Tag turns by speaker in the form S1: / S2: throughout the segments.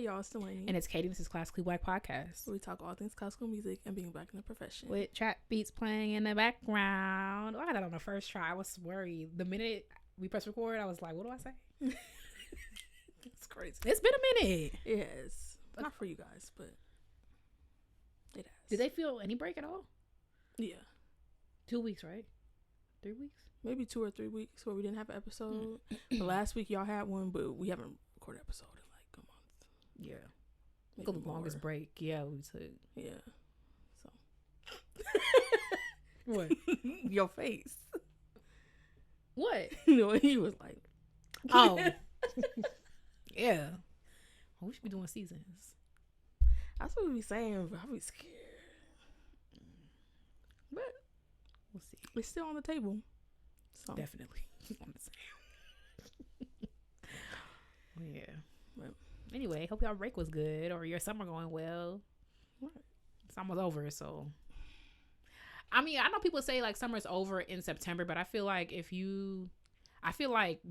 S1: Hey y'all, it's Dalanie.
S2: And it's Katie. This is Classically Black Podcast.
S1: We talk all things classical music and being black in the profession.
S2: With trap beats playing in the background. I got that on the first try. I was worried. The minute we press record, I was like, what do I say?
S1: It's crazy.
S2: It's been a minute.
S1: It has. Not for you guys, but it has.
S2: Did they feel any break at all?
S1: Yeah.
S2: 2 weeks, right? 3 weeks?
S1: Maybe 2 or 3 weeks where we didn't have an episode. The last week y'all had one, but we haven't recorded an episode in like a month.
S2: Yeah.
S1: Maybe
S2: The longest
S1: more.
S2: break. Yeah, we took.
S1: Yeah. So.
S2: What?
S1: Your face.
S2: What?
S1: You know, he was like.
S2: Oh. Yeah. Well, we should be doing seasons.
S1: That's what we be saying, but I be scared. But
S2: We'll see.
S1: it's still on the table. So.
S2: Definitely. Yeah.
S1: Right.
S2: Anyway, hope y'all break was good or your summer going well.
S1: Right.
S2: Summer's over, so. I mean, I know people say like summer's over in September, but I feel like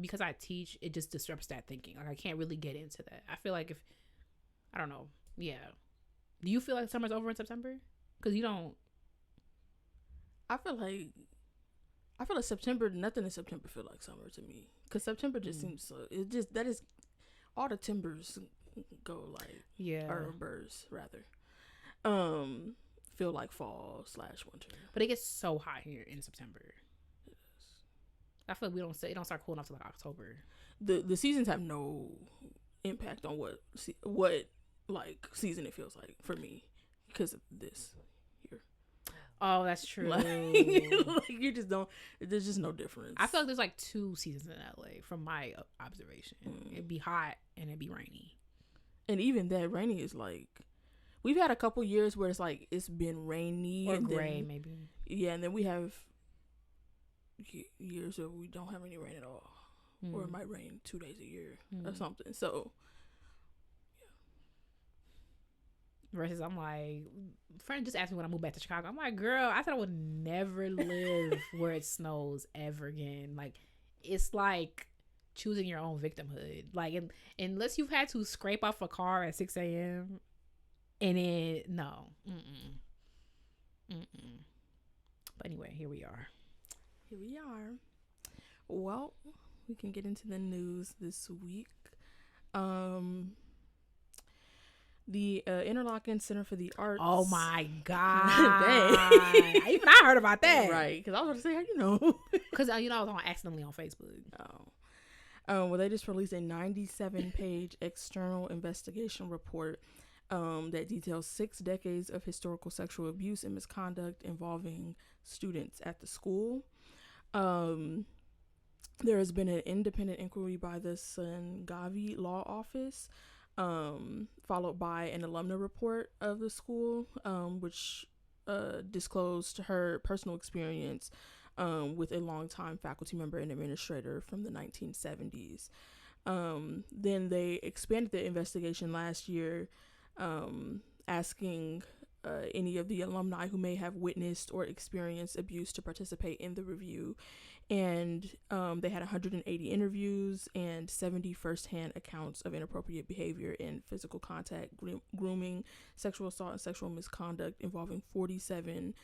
S2: because I teach, it just disrupts that thinking. Like I can't really get into that. I feel like I don't know. Yeah. Do you feel like summer's over in September? Because you don't.
S1: I feel like September, nothing in September feel like summer to me. Because September just seems so, that is, all the timbers go like,
S2: Yeah.
S1: or birds rather, feel like fall / winter.
S2: But it gets so hot here in September. I feel like it don't start cooling off till like October.
S1: The seasons have no impact on what like season it feels like for me because of this here.
S2: Oh, that's true.
S1: Like you just don't. There's just no difference.
S2: I feel like there's like 2 seasons in LA from my observation. It'd be hot and it'd be rainy.
S1: And even that rainy is like, we've had a couple years where it's like it's been rainy
S2: Or
S1: and
S2: gray,
S1: then,
S2: maybe.
S1: Yeah, and then we have years where we don't have any rain at all, or it might rain 2 days a year or something. So,
S2: Versus, I'm like, friend just asked me when I moved back to Chicago. I'm like, girl, I thought I would never live where it snows ever again. Like, it's like choosing your own victimhood. Like, unless you've had to scrape off a car at 6 a.m. and it, no. But anyway, here we are.
S1: Well, we can get into the news this week. The Interlochen Center for the Arts.
S2: Oh my God. Even I heard about that.
S1: Right, because I was going to say, how you know?
S2: Because, I was accidentally on Facebook.
S1: Well, they just released a 97-page external investigation report that details 6 decades of historical sexual abuse and misconduct involving students at the school. There has been an independent inquiry by the Sangavi Law Office, followed by an alumna report of the school, which disclosed her personal experience with a longtime faculty member and administrator from the 1970s. Then they expanded the investigation last year, asking any of the alumni who may have witnessed or experienced abuse to participate in the review. And they had 180 interviews and 70 firsthand accounts of inappropriate behavior and physical contact, grooming, sexual assault, and sexual misconduct involving 47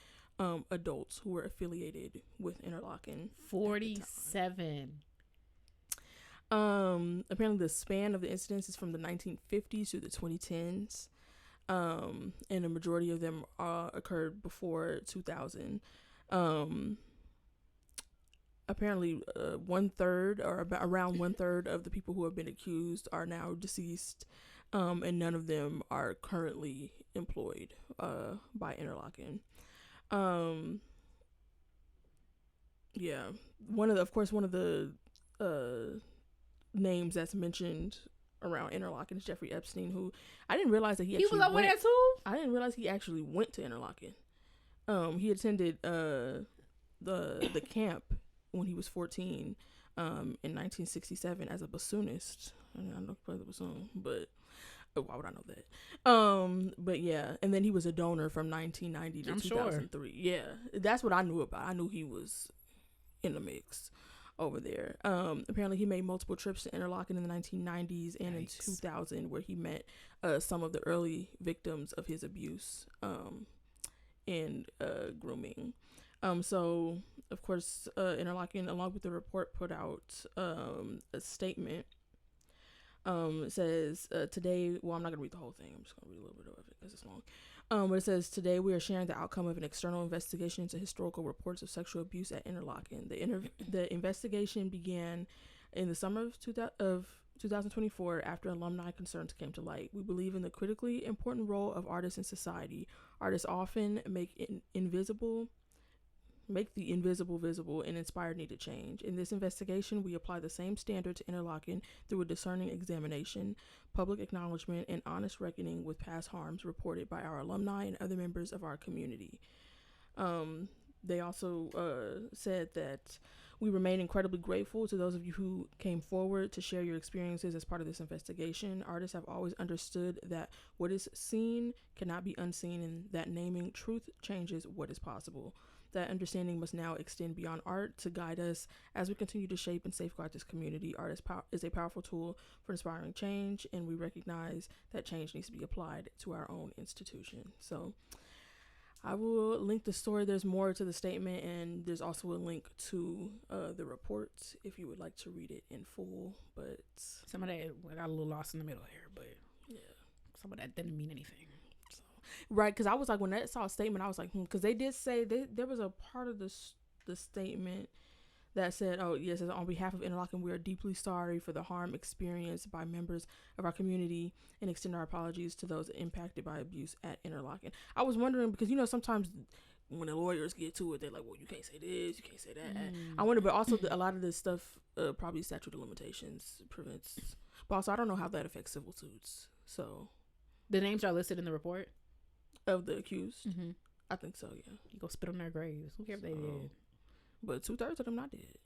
S1: adults who were affiliated with Interlochen.
S2: 47.
S1: Apparently the span of the incidents is from the 1950s to the 2010s. And the majority of them occurred before 2000. Apparently, 1/3 or around 1/3 of the people who have been accused are now deceased, and none of them are currently employed by Interlochen. Yeah, one of the names that's mentioned around Interlochen is Jeffrey Epstein, who I didn't realize that he was
S2: over there too.
S1: I didn't realize he actually went to Interlochen. He attended the camp when he was 14 in 1967 as a bassoonist. I don't play the bassoon, but why would I know that? But yeah, and then he was a donor from 1990 to 2003. Sure. Yeah, that's what I knew about. I knew he was in the mix. over there. Apparently he made multiple trips to Interlaken in the 1990s and in 2000, where he met some of the early victims of his abuse and grooming. So of course, Interlaken, along with the report, put out a statement. It says today. Well, I'm not gonna read the whole thing. I'm just gonna read a little bit of it because it's long. But it says, today we are sharing the outcome of an external investigation into historical reports of sexual abuse at Interlaken. The investigation began in the summer of 2024 after alumni concerns came to light. We believe in the critically important role of artists in society. Artists often make the invisible visible and inspire needed change. In this investigation, we apply the same standard to Interlaken through a discerning examination, public acknowledgement, and honest reckoning with past harms reported by our alumni and other members of our community. They also said that we remain incredibly grateful to those of you who came forward to share your experiences as part of this investigation. Artists have always understood that what is seen cannot be unseen, and that naming truth changes what is possible. That understanding must now extend beyond art to guide us as we continue to shape and safeguard this community. Art is a powerful tool for inspiring change, and we recognize that change needs to be applied to our own institution. So I will link the story. There's more to the statement, and there's also a link to the report if you would like to read it in full. But
S2: some of that I got a little lost in the middle here, but
S1: yeah,
S2: some of that didn't mean anything.
S1: Right, because I was like, when I saw a statement, I was like, because they did say there was a part of the statement that said, oh, yes, on behalf of Interlaken, we are deeply sorry for the harm experienced by members of our community and extend our apologies to those impacted by abuse at Interlaken. I was wondering, because, sometimes when the lawyers get to it, they're like, well, you can't say this, you can't say that. I wonder, but also a lot of this stuff, probably statute of limitations prevents, but also I don't know how that affects civil suits. So
S2: the names are listed in the report?
S1: Of the accused?
S2: Mm-hmm.
S1: I think so, yeah.
S2: You go spit on their graves. Who cares if they did?
S1: But 2/3 of them not dead.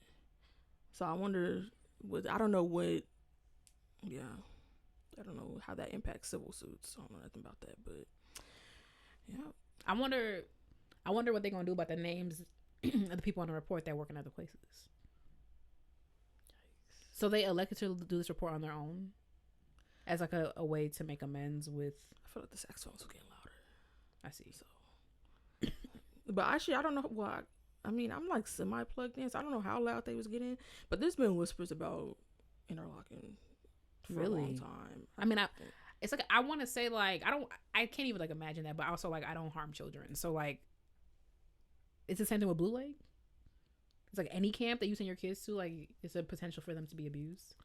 S1: So I wonder, I don't know how that impacts civil suits. I don't know nothing about that, but yeah.
S2: I wonder what they're going to do about the names of the people on the report that work in other places. Yikes. So they elected to do this report on their own as like a way to make amends with...
S1: I feel like the saxophones are getting louder.
S2: I see.
S1: So, but actually, I don't know. Well, I'm like semi plugged in, so I don't know how loud they was getting. But there's been whispers about Interlaken for a long time.
S2: It's like I want to say like I can't even like imagine that, but also like I don't harm children, so like it's the same thing with Blue Lake. It's like any camp that you send your kids to, like it's a potential for them to be abused.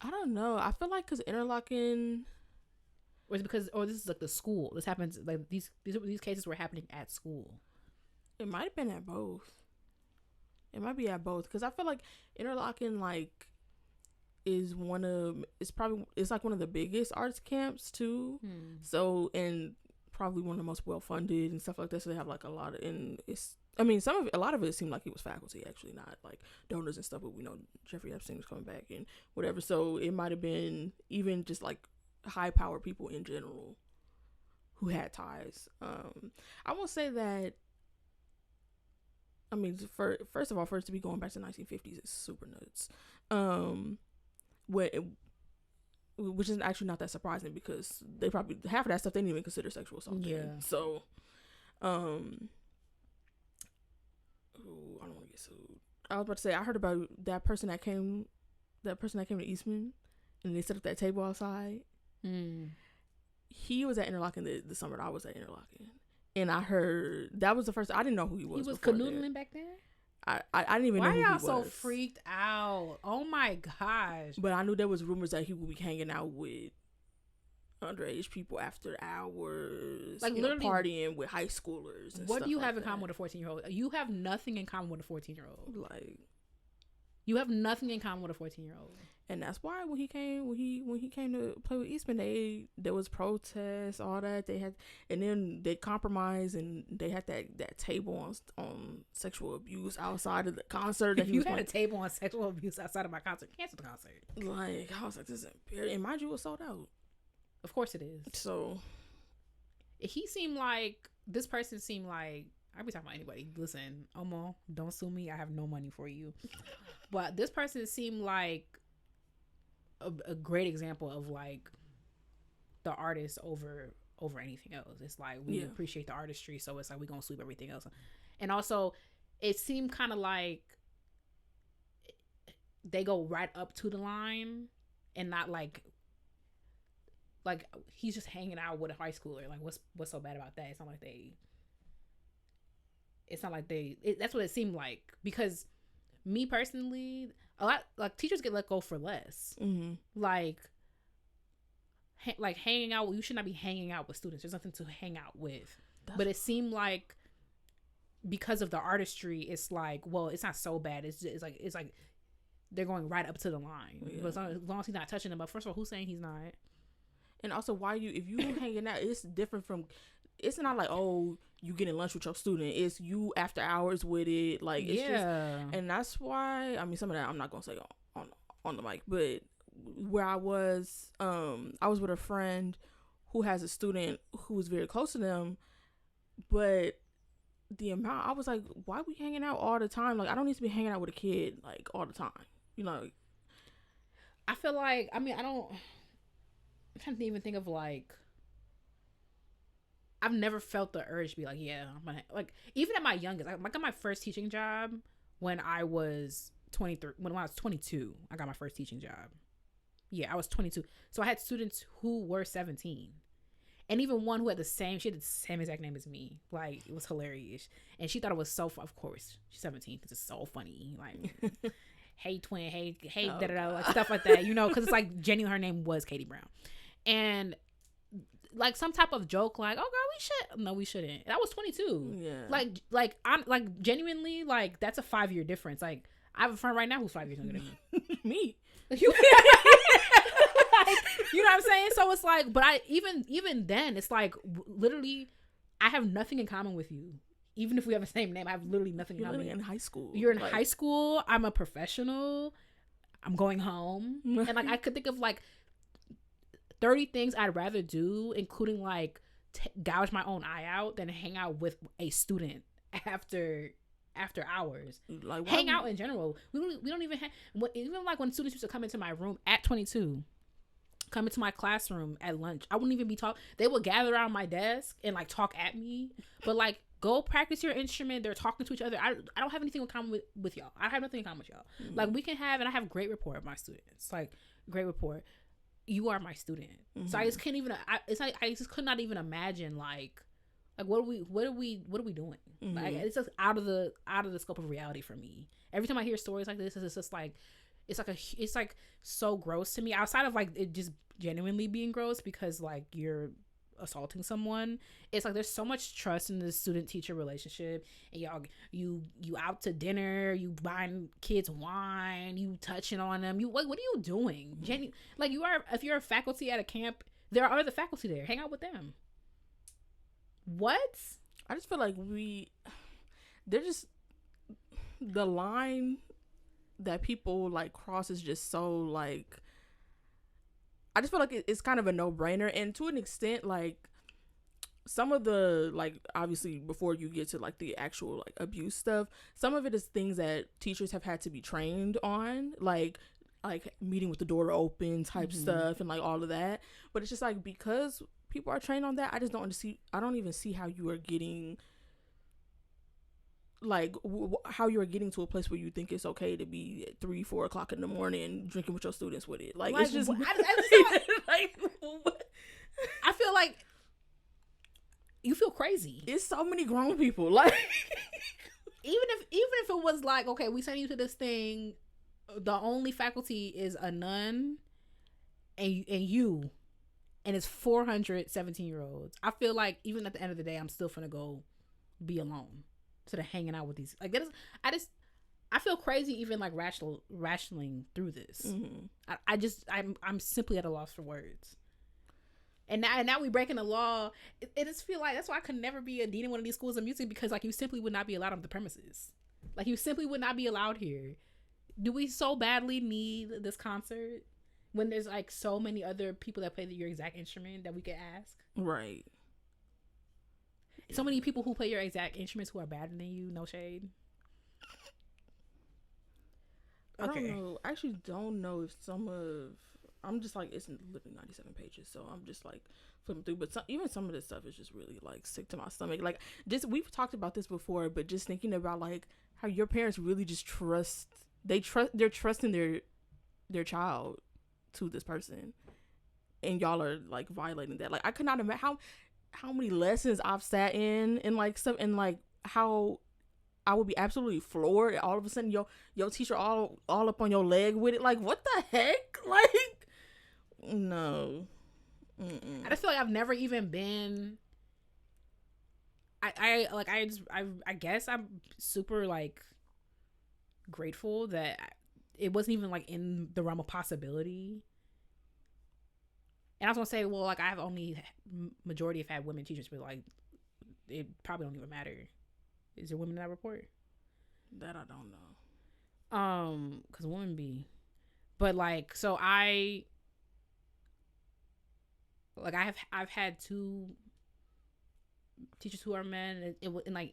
S1: I don't know. I feel like because Interlaken.
S2: Or is it because, this is like the school. This happens, like these cases were happening at school.
S1: It might have been at both. It might be at both. Because I feel like Interlaken, like, it's like one of the biggest arts camps, too. So, and probably one of the most well-funded and stuff like that. So they have, like, a lot of, and it's, a lot of it seemed like it was faculty, actually, not, like, donors and stuff. But we know Jeffrey Epstein was coming back and whatever. So it might have been even just, like, high power people in general who had ties. I will say that first to be going back to the 1950s is super nuts. Which is actually not that surprising because they probably half of that stuff they didn't even consider sexual assault.
S2: Yeah.
S1: So I don't want to get sued. I was about to say I heard about that person that came to Eastman and they set up that table outside. He was at Interlaken the summer that I was at Interlaken, and I heard that was the first. I didn't know who he was.
S2: He was canoodling back then.
S1: I didn't even know who he was.
S2: Why y'all so freaked out? Oh my gosh!
S1: But I knew there was rumors that he would be hanging out with underage people after hours, like literally partying with high schoolers. And
S2: what do you
S1: like
S2: have in common with a 14-year-old? You have nothing in common with a 14-year-old.
S1: Like,
S2: you have nothing in common with a 14-year-old.
S1: And that's why when he came to play with Eastman, there was protests, all that they had, and then they compromised and they had that table on sexual abuse outside of the concert. That
S2: you had a table on sexual abuse outside of my concert. Cancel the concert.
S1: Like I was like, this is imperative. And mind you, it was sold out.
S2: Of course it is.
S1: So
S2: this person seemed like I be talking about anybody. Listen, Omo, don't sue me. I have no money for you. But this person seemed like a great example of like the artist over anything else. It's like we appreciate the artistry, so it's like we're gonna sweep everything else. And also, it seemed kind of like they go right up to the line and not like he's just hanging out with a high schooler. Like what's so bad about that? It's not like they that's what it seemed like. Because me personally, a lot like teachers get let go for less.
S1: Mm-hmm.
S2: Like hanging out, you should not be hanging out with students. There's nothing to hang out with. But it seemed like because of the artistry, it's like, well, it's not so bad. It's like they're going right up to the line. Yeah. But as long as he's not touching them. But first of all, who's saying he's not?
S1: And also, if you hanging out, it's different from. It's not like, oh, you getting lunch with your student. It's you after hours with it. Like, it's just, and that's why, I mean, some of that I'm not gonna say on the mic, but where I was with a friend who has a student who was very close to them, but the amount, I was like, why we hanging out all the time? Like, I don't need to be hanging out with a kid like all the time, you know.
S2: I feel like, I mean, I'm trying to even think of like, I've never felt the urge to be like, yeah, I'm gonna, like, even at my youngest, I got my first teaching job when I was 23. When I was 22, I got my first teaching job. Yeah, I was 22. So I had students who were 17. And even one who had she had the same exact name as me. Like, it was hilarious. And she thought it was so fun. Of course, she's 17. This is so funny. Like, hey, twin, hey, da-da-da, like, stuff like that, you know, because it's like, genuinely, her name was Katie Brown. And like some type of joke, like, oh girl, we shouldn't. And I was 22. Yeah. Like I'm like genuinely, like, that's a 5-year difference. Like, I have a friend right now who's 5 years younger than me.
S1: Me.
S2: Like, you know what I'm saying? So it's like, but I even then, it's like literally, I have nothing in common with you. Even if we have the same name, I have literally nothing in common.
S1: You're in high school.
S2: You're in high school. I'm a professional. I'm going home, and like I could think of like 30 things I'd rather do, including like gouge my own eye out, than hang out with a student after hours. Like, hang out in general. We don't even have, even like when students used to come into my room at 22, come into my classroom at lunch, I wouldn't even be talking. They would gather around my desk and like talk at me, but like, go practice your instrument. They're talking to each other. I don't have anything in common with y'all. I have nothing in common with y'all. Mm-hmm. Like, we can have, and I have great rapport with my students. Like, great rapport. You are my student. Mm-hmm. So I just can't even, it's like, I just could not even imagine like what are we doing? Mm-hmm. Like, it's just out of the scope of reality for me. Every time I hear stories like this, it's just like, it's like so gross to me, outside of like it just genuinely being gross because like you're assaulting someone. It's like there's so much trust in the student-teacher relationship, and you out to dinner, you buying kids wine, you touching on them, what are you doing? Like, if you're a faculty at a camp, there are other faculty there, hang out with them. What?
S1: I just feel like they're just, the line that people like cross is just so like, I just feel like it's kind of a no-brainer. And to an extent, like, some of the, like, obviously before you get to like the actual like abuse stuff, some of it is things that teachers have had to be trained on, like meeting with the door open type stuff and like all of that. But it's just like, because people are trained on that, I just I don't even see how you are getting like how you are getting to a place where you think it's okay to be at 3-4 o'clock in the morning drinking with your students with it. Like it's just
S2: like, I feel like you feel crazy.
S1: It's so many grown people. Like,
S2: even if it was like, okay, we send you to this thing, the only faculty is a nun and it's 400 17-year-olds. I feel like even at the end of the day, I'm still finna go be alone instead of hanging out with these. Like, that is, I feel crazy even like rationing through this. Mm-hmm. I'm simply at a loss for words. And now we breaking the law. It just feel like that's why I could never be a dean in one of these schools of music, because like you simply would not be allowed on the premises. Like, you simply would not be allowed here. Do we so badly need this concert when there's like so many other people that play your exact instrument that we could ask?
S1: Right.
S2: So many people who play your exact instruments who are better than you. No shade.
S1: I don't know. I actually don't know if some of. I'm just like, it's literally 97 pages, so I'm just like flipping through. But even some of this stuff is just really like sick to my stomach. Like, just we've talked about this before, but just thinking about like how your parents really just they're trusting their child to this person, and y'all are like violating that. Like, I could not imagine how many lessons I've sat in and like stuff, and like how I would be absolutely floored. All of a sudden, your teacher all up on your leg with it. Like, what the heck? Like, no. Mm-mm.
S2: I just feel like I've never even been. I guess I'm super like grateful that it wasn't even like in the realm of possibility. And I was gonna say, well, like I've only majority have had women teachers, but like it probably don't even matter. Is there women in that report?
S1: That I don't know.
S2: Because women be, but like, so I've had 2 teachers who are men, and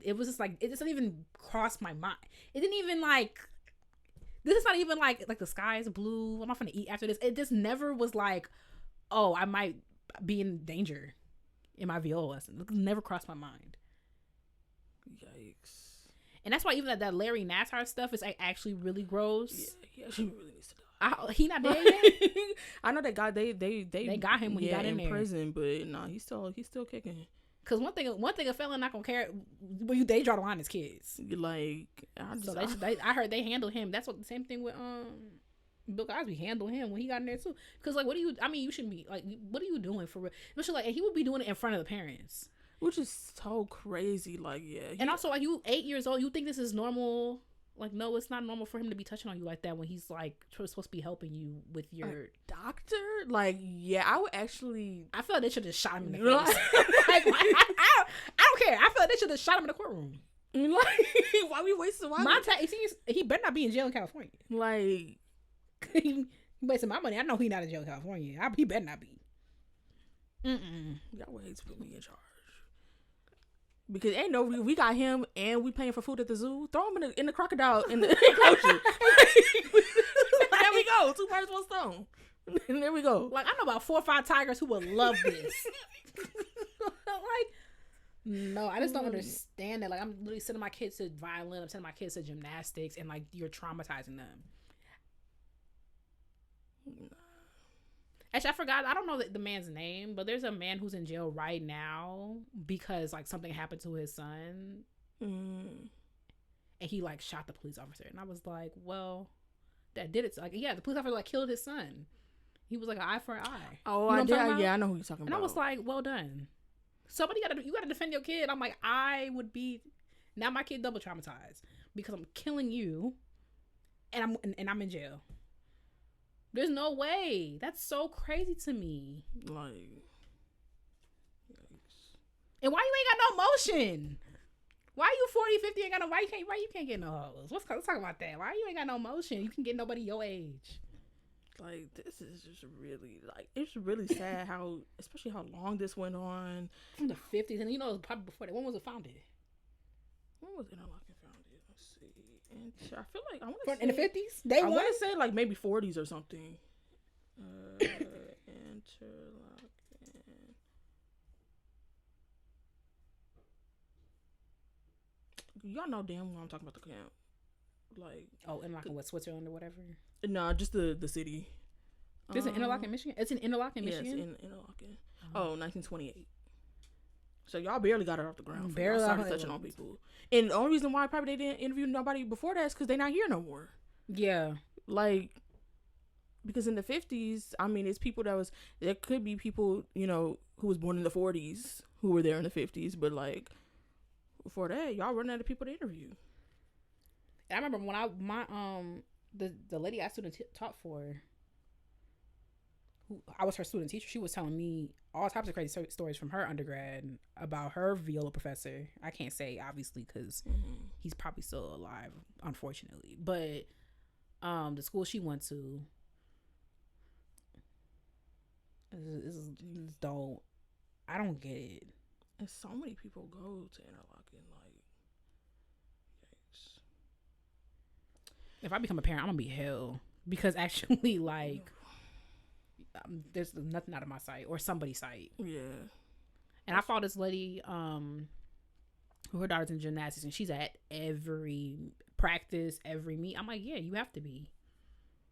S2: it was just like it doesn't even cross my mind. It didn't even like. This is not even like the sky is blue. I'm not gonna eat after this. It just never was like, oh, I might be in danger in my viola lesson. It never crossed my mind.
S1: Yikes.
S2: And that's why even that Larry Nassar stuff is actually really gross.
S1: Yeah, he actually really needs to die.
S2: He not dead yet?
S1: I know that guy. They
S2: got him when he got in there.
S1: Prison, but no, he's still kicking.
S2: Cause one thing a felon not gonna care when they draw the line as kids.
S1: Like,
S2: I heard they handled him. That's what the same thing with Bill Cosby handled him when he got in there too. Cause like, you shouldn't be like, what are you doing for real? Especially like, he would be doing it in front of the parents.
S1: Which is so crazy. Like, yeah.
S2: And also, like, you 8 years old, you think this is normal. Like, no, it's not normal for him to be touching on you like that when he's, like, supposed to be helping you with your...
S1: A doctor? Like, yeah, I would actually...
S2: I feel like they should have shot him in the face. I don't care. I feel like they should have shot him in the courtroom.
S1: Like, why we wasting...
S2: He better not be in jail in California.
S1: Like...
S2: he wasting my money. I know he not in jail in California. He better not be.
S1: Y'all would hate to put me in charge. Because ain't no, we got him and we paying for food at the zoo. Throw him in the crocodile in the enclosure. There we go. 2 birds, 1 stone. And there we go.
S2: Like, I know about 4 or 5 tigers who would love this. Like, no, I just don't understand that. Like, I'm literally sending my kids to violin. I'm sending my kids to gymnastics, and like, you're traumatizing them. Actually, I forgot. I don't know the man's name, but there's a man who's in jail right now because like something happened to his son, and he like shot the police officer. And I was like, well, that did it. Like, yeah, the police officer like killed his son. He was like an eye for an eye.
S1: Oh, you know yeah, I know who you're talking about.
S2: And I was like, well done. You gotta defend your kid. I'm like, I would be now my kid double traumatized because I'm killing you, and I'm in jail. There's no way. That's so crazy to me.
S1: Like,
S2: yikes. And why you ain't got no motion? Why you 40, 50 ain't got no? Why you can't get no hoes? Let's talk about that. Why you ain't got no motion? You can get nobody your age.
S1: Like, this is just really like, it's really sad especially how long this went on.
S2: From the 50s, and you know it was probably before that. When was it founded?
S1: When was Interlochen founded? Let's see. And I feel like I want to say
S2: in the 50s. I
S1: want to say like maybe 40s or something. Interlochen. Y'all know damn well I'm talking about the camp. Like,
S2: Interlochen, what, Switzerland or whatever?
S1: No, just the city.
S2: There's an Interlochen, Michigan. It's in Interlochen, Michigan.
S1: Yes, in Interlochen. 1928. So y'all barely got it off the ground.
S2: Barely
S1: started touching on people. And the only reason why probably they didn't interview nobody before that is because they're not here no more.
S2: Yeah.
S1: Like, because in the 50s, I mean, it's people there could be people, you know, who was born in the 40s who were there in the 50s. But, like, before that, y'all running out of people to interview.
S2: And I remember when the lady I taught for, I was her student teacher, she was telling me all types of crazy stories from her undergrad about her viola professor. I can't say obviously because he's probably still alive, unfortunately, but the school she went to I don't get it.
S1: And so many people go to Interlochen, like, yikes.
S2: If I become a parent, I'm gonna be hell because actually, like, there's nothing out of my sight or somebody's sight.
S1: Yeah.
S2: And I follow this lady, who her daughter's in gymnastics, and she's at every practice, every meet. I'm like, yeah, you have to be.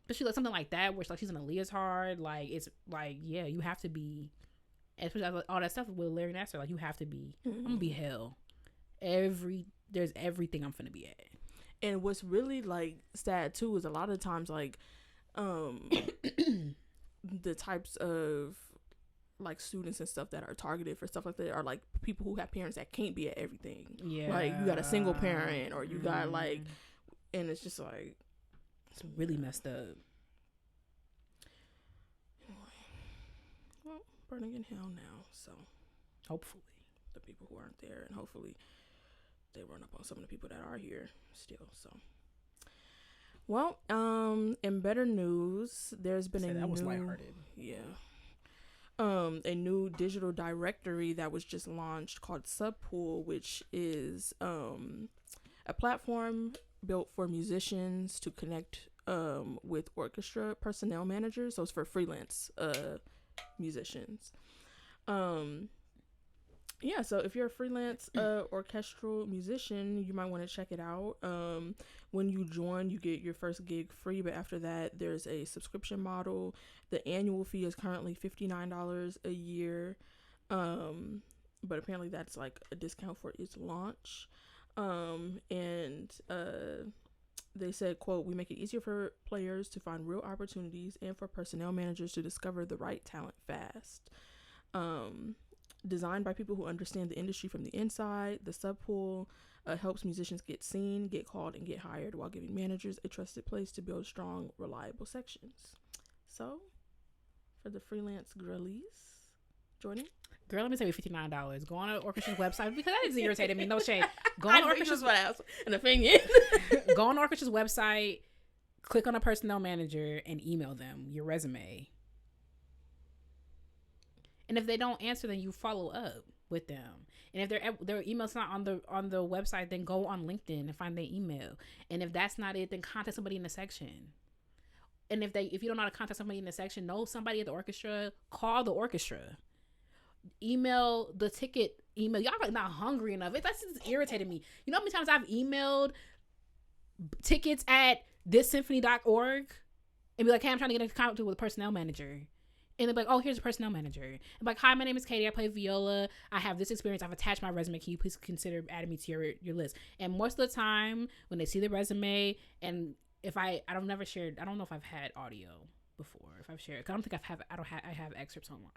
S2: But she like something like that, where it's like she's in a leotard, like it's like, yeah, you have to be. Especially all that stuff with Larry Nassar, like you have to be. I'm gonna be hell. There's everything I'm finna be at.
S1: And what's really like sad too is a lot of times like, the types of like students and stuff that are targeted for stuff like that are like people who have parents that can't be at everything.
S2: Yeah,
S1: like you got a single parent or you got like, and it's just like
S2: it's really messed up.
S1: Well, burning in hell now, so
S2: hopefully
S1: the people who aren't there, and hopefully they run up on some of the people that are here still. So, well, in better news, there's been
S2: that was lighthearted.
S1: Yeah. A new digital directory that was just launched called Subpool, which is a platform built for musicians to connect with orchestra personnel managers. So it's for freelance musicians. Yeah, so if you're a freelance orchestral musician, you might want to check it out. When you join, you get your first gig free, but after that, there's a subscription model. The annual fee is currently $59 a year, but apparently that's like a discount for its launch. They said, quote, "We make it easier for players to find real opportunities and for personnel managers to discover the right talent fast." Designed by people who understand the industry from the inside, the Subpool helps musicians get seen, get called, and get hired while giving managers a trusted place to build strong, reliable sections. So, for the freelance girlies, Jordan?
S2: Girl, let me tell you $59. Go on an orchestra's website, because that is irritated me. No shade. Go on orchestra's
S1: an opinion.
S2: Go on orchestra's website, click on a personnel manager, and email them your resume. And if they don't answer, then you follow up with them. And if their email's not on the website, then go on LinkedIn and find their email. And if that's not it, then contact somebody in the section. And if you don't know how to contact somebody in the section, know somebody at the orchestra, call the orchestra. Email the ticket email. Y'all are not hungry enough. That's just irritated me. You know how many times I've emailed tickets at thissymphony.org and be like, hey, I'm trying to get in contact with a personnel manager. And they're like, oh, here's a personnel manager. I'm like, hi, my name is Katie. I play viola. I have this experience. I've attached my resume. Can you please consider adding me to your list? And most of the time, when they see the resume, and if I don't know if I've had audio before. If I've shared, 'cause I don't think I have excerpts online.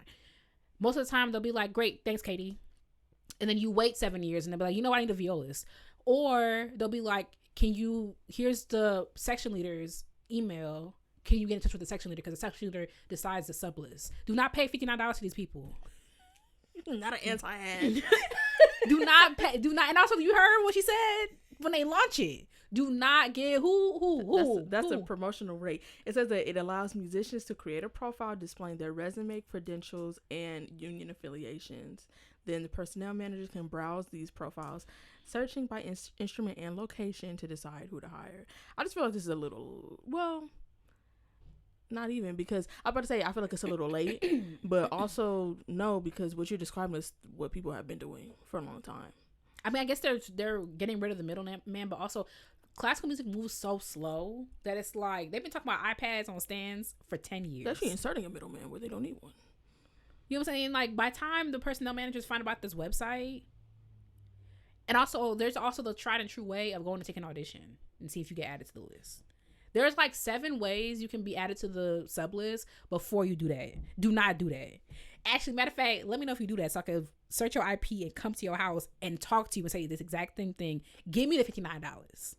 S2: Most of the time, they'll be like, great, thanks, Katie. And then you wait 7 years, and they'll be like, you know what, I need a violist. Or they'll be like, here's the section leader's email. Can you get in touch with the section leader? Because the section leader decides the sub list. Do not pay $59 to these people.
S1: Not an anti-ad.
S2: Do not pay. Do not. And also, you heard what she said when they launch it. Do not get
S1: That's a promotional rate. It says that it allows musicians to create a profile displaying their resume, credentials, and union affiliations. Then the personnel managers can browse these profiles, searching by instrument and location to decide who to hire. I just feel like this is a little, well, not even, because I'm about to say I feel like it's a little late, but also no, because what you're describing is what people have been doing for a long time.
S2: I mean, I guess they're getting rid of the middleman, but also classical music moves so slow that it's like they've been talking about iPads on stands for 10 years.
S1: They're actually inserting a middleman where they don't need one.
S2: You know what I'm saying? Like, by the time the personnel managers find about this website, and also there's also the tried and true way of going to take an audition and see if you get added to the list. There's like 7 ways you can be added to the sub list before you do that. Do not do that. Actually, matter of fact, let me know if you do that so I can search your IP and come to your house and talk to you and say this exact same thing. Give me the $59.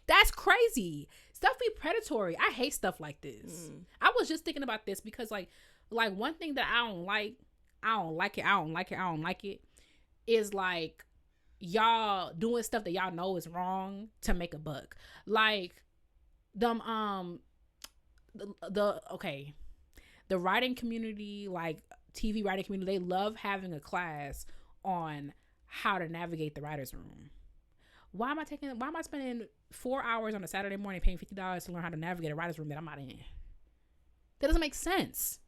S2: That's crazy. Stuff be predatory. I hate stuff like this. I was just thinking about this because like one thing that I don't like it is like y'all doing stuff that y'all know is wrong to make a buck. Like them the writing community, like TV writing community, they love having a class on how to navigate the writer's room. Why am I spending 4 hours on a Saturday morning paying $50 to learn how to navigate a writer's room that I'm not in? That doesn't make sense.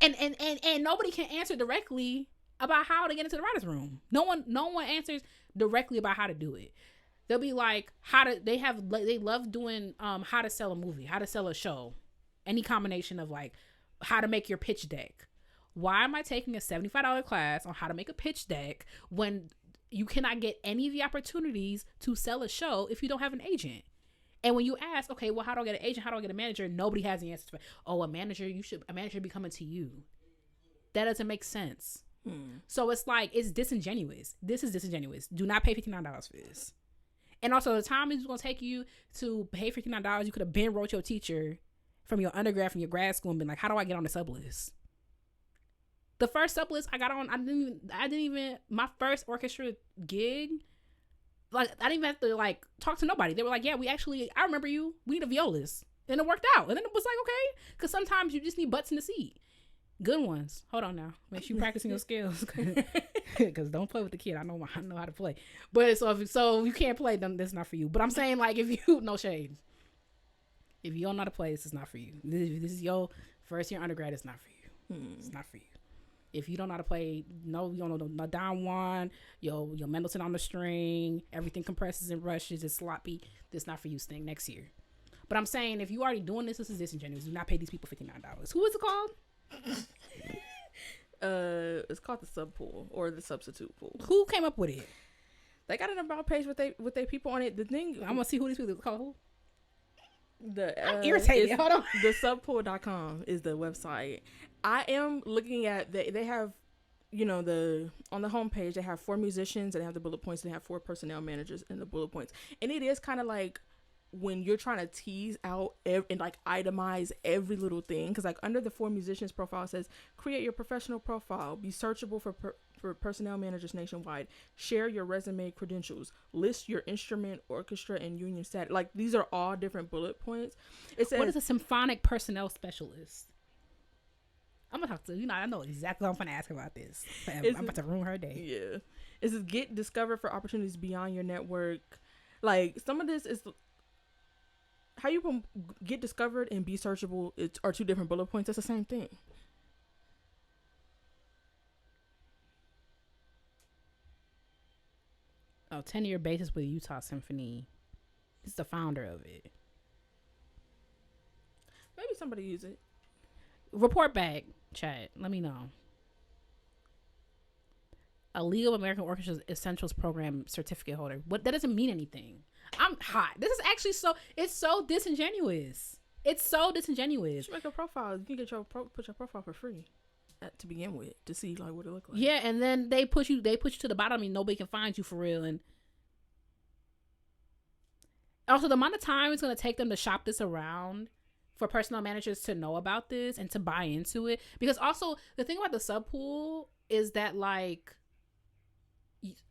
S2: And nobody can answer directly about how to get into the writer's room. No one answers directly about how to do it. They'll be like, they love doing how to sell a movie, how to sell a show, any combination of like how to make your pitch deck. Why am I taking a $75 class on how to make a pitch deck when you cannot get any of the opportunities to sell a show if you don't have an agent? And when you ask, okay, well, how do I get an agent? How do I get a manager? Nobody has the answer to it. Oh, a manager be coming to you. That doesn't make sense. So it's like, it's disingenuous. This is disingenuous. Do not pay $59 for this. And also, the time it's going to take you to pay $59, you could have been wrote your teacher from your undergrad, from your grad school, and been like, how do I get on the sub list? The first sub list I got on, I didn't even, my first orchestra gig, like, I didn't even have to, like, talk to nobody. They were like, yeah, I remember you. We need a violist. And it worked out. And then it was like, okay. Because sometimes you just need butts in the seat. Good ones. Hold on now. Make sure you're practicing your skills. Because don't play with the kid. I know how to play. But so you can't play, then that's not for you. But I'm saying, like, if you, no shade. If you don't know how to play, this is not for you. This is your first year undergrad. It's not for you. It's not for you. If you don't know how to play, you don't know the down one, your Mendelssohn on the string, everything compresses and rushes, it's sloppy. This is not for you, Sting, next year. But I'm saying, if you already doing this is disingenuous. Do not pay these people $59. Who is it called?
S1: It's called the sub pool or the substitute pool.
S2: Who came up with it?
S1: They got an about page with they people on it. The thing,
S2: I'm gonna see who these people call who.
S1: I'm
S2: irritated. Hold on.
S1: The subpool.com is the website. I am looking at they have, on the homepage they have 4 musicians and they have the bullet points. They have 4 personnel managers and the bullet points. And it is kind of like when you're trying to tease out and like itemize every little thing, because like under the 4 musicians profile it says create your professional profile, be searchable for personnel managers nationwide, share your resume credentials, list your instrument, orchestra, and union status. Like these are all different bullet points. It says,
S2: what is a symphonic personnel specialist? I'm gonna talk to I know exactly what I'm gonna ask about this. I'm about to ruin her day.
S1: Yeah, it says get discovered for opportunities beyond your network. Like some of this is how you get discovered and be searchable are 2 different bullet points. That's the same thing.
S2: Oh, 10-year basis with Utah Symphony. He's the founder of it.
S1: Maybe somebody use it.
S2: Report back, chat. Let me know. A League of American Orchestra Essentials Program certificate holder. What? That doesn't mean anything. I'm hot. This is actually it's so disingenuous. It's so disingenuous.
S1: You should make a profile. You can get put your profile for free to begin with to see like what it look like.
S2: Yeah, and then they push you to the bottom and nobody can find you for real. And also the amount of time it's going to take them to shop this around for personnel managers to know about this and to buy into it. Because also the thing about the sub pool is that like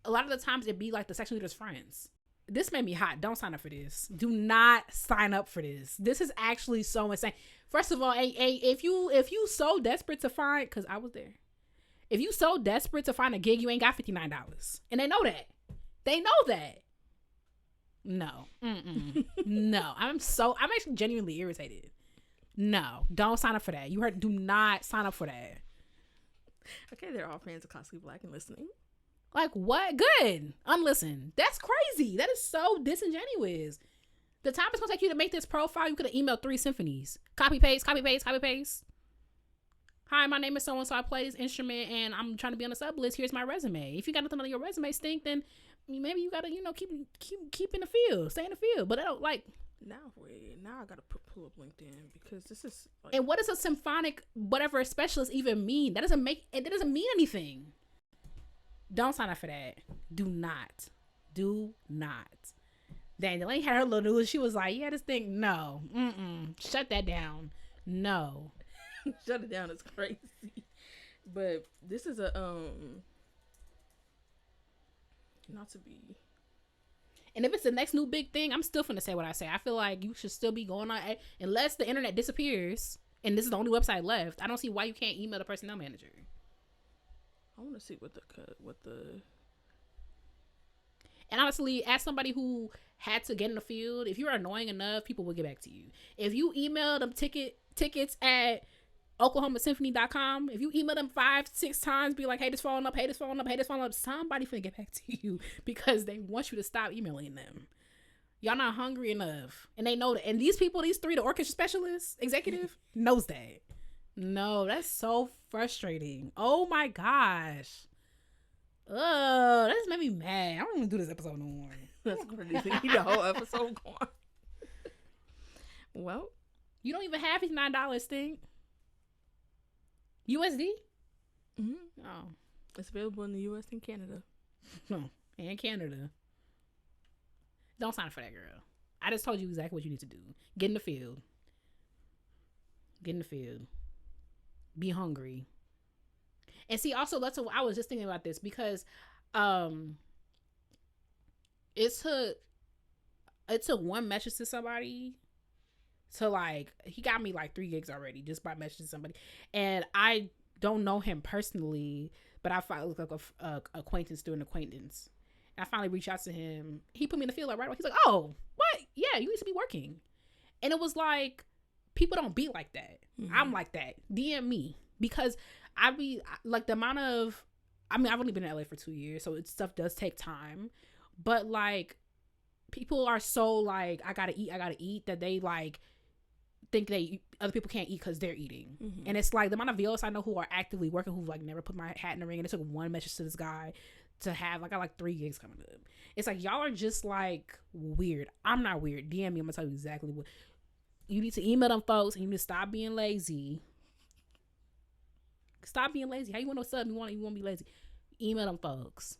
S2: a lot of the times it be like the section leader's friends. This made me hot. Don't sign up for this. Do not sign up for this. This is actually so insane. First of all, if you so desperate to find, because I was there. If you so desperate to find a gig, you ain't got $59. And they know that. They know that. No. No. I'm actually genuinely irritated. No. Don't sign up for that. You heard, do not sign up for that.
S1: Okay, they're all fans of Costly Black and listening.
S2: Like, what? Good. Unlisten. That's crazy. That is so disingenuous. The time it's going to take you to make this profile, you could have emailed 3 symphonies. Copy, paste, copy, paste, copy, paste. Hi, my name is so-and-so. I play this instrument, and I'm trying to be on the sub list. Here's my resume. If you got nothing on your resume stink, then maybe you got to, keep in the field. Stay in the field. But I don't, like...
S1: Now I got to pull up LinkedIn because this is... Like...
S2: And what does a symphonic whatever specialist even mean? That doesn't mean anything. Don't sign up for that. Do not. Dalanie had her little news. She was like, yeah, this thing, no. Shut that down. No.
S1: Shut it down is crazy. But this is a, not to be.
S2: And if it's the next new big thing, I'm still finna say what I say. I feel like you should still be going on, unless the internet disappears and this is the only website left. I don't see why you can't email the personnel manager.
S1: I want to see what the.
S2: And honestly, as somebody who had to get in the field, if you're annoying enough, people will get back to you. If you email them tickets at OklahomaSymphony.com, if you email them 5-6 times, be like, hey, this falling up, hey, this falling up, hey, this falling up, somebody finna get back to you because they want you to stop emailing them. Y'all not hungry enough. And they know that. And these people, these 3, the orchestra specialist, executive, knows that. No, that's so frustrating. Oh my gosh. Oh, that just made me mad. I don't even do this episode no more.
S1: That's crazy. The whole episode gone. Well,
S2: you don't even have $59, Stink. USD?
S1: Mm-hmm.
S2: Oh,
S1: it's available in the U.S. and Canada.
S2: No, and Canada. Don't sign up for that, girl. I just told you exactly what you need to do. Get in the field. Get in the field. Be hungry. And see, also, I was just thinking about this because it took one message to somebody to like, he got me like 3 gigs already just by messaging somebody. And I don't know him personally, but I finally look like a acquaintance through an acquaintance. And I finally reached out to him. He put me in the field like right away. He's like, oh, what? Yeah, you need to be working. And it was like, people don't be like that. Mm-hmm. I'm like that. DM me. Because I be like, the amount of, I mean, I've only been in LA for 2 years, so stuff does take time. But like, people are so like, I gotta eat, that they like think other people can't eat because they're eating. Mm-hmm. And it's like, the amount of VOs I know who are actively working, who've like never put my hat in the ring, and it took one message to this guy to have, like, I got like 3 gigs coming up. It's like, y'all are just like weird. I'm not weird. DM me, I'm gonna tell you exactly what you need to email them folks, and you need to stop being lazy. Stop being lazy. How you want to sub? You want to be lazy? Email them folks,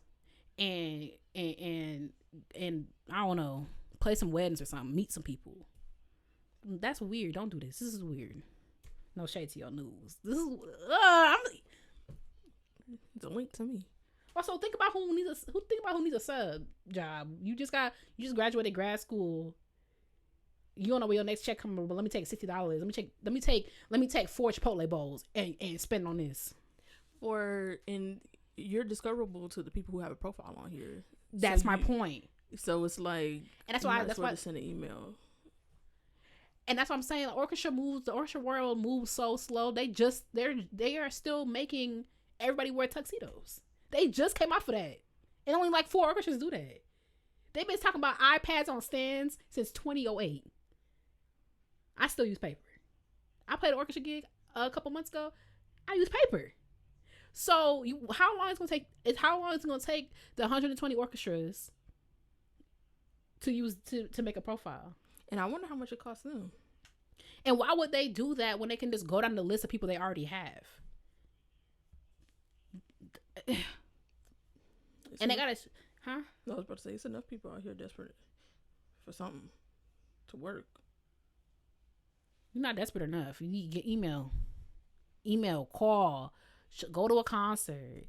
S2: and I don't know, play some weddings or something. Meet some people. That's weird. Don't do this. This is weird. No shade to your news. This is
S1: it's a link to me.
S2: Also, think about who needs a sub job. You just graduated grad school. You don't know where your next check coming from, but let me take $60. Let me take 4 Chipotle bowls and spend on this.
S1: And you're discoverable to the people who have a profile on here.
S2: That's my point.
S1: So it's like,
S2: and that's why
S1: to send an email.
S2: And that's what I'm saying. The orchestra world moves so slow. They are still making everybody wear tuxedos. They just came off of that, and only like 4 orchestras do that. They've been talking about iPads on stands since 2008. I still use paper. I played an orchestra gig a couple months ago. I use paper. So how long is it going to take the 120 orchestras to use to make a profile?
S1: And I wonder how much it costs them.
S2: And why would they do that when they can just go down the list of people they already have? And they gotta, huh?
S1: No, I was about to say, it's enough people out here desperate for something to work.
S2: You're not desperate enough. You need to get email, call, go to a concert,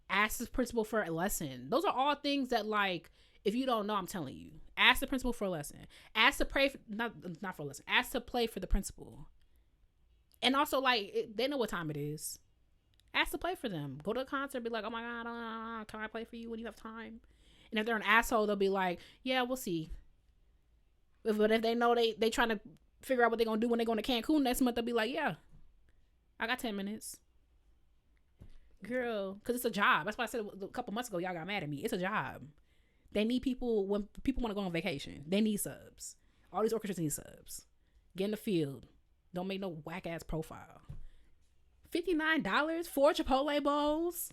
S2: ask the principal for a lesson. Those are all things that, like, if you don't know, I'm telling you, ask the principal for a lesson. Ask to pray for, not for a lesson. Ask to play for the principal. And also, like, they know what time it is. Ask to play for them. Go to a concert. Be like, oh my God, can I play for you when you have time? And if they're an asshole, they'll be like, yeah, we'll see. But if they know they trying to figure out what they're going to do when they go to Cancun next month, they'll be like, yeah, I got 10 minutes. Girl, because it's a job. That's why I said a couple months ago, y'all got mad at me. It's a job. They need people when people want to go on vacation. They need subs. All these orchestras need subs. Get in the field. Don't make no whack ass profile. $59 for Chipotle bowls?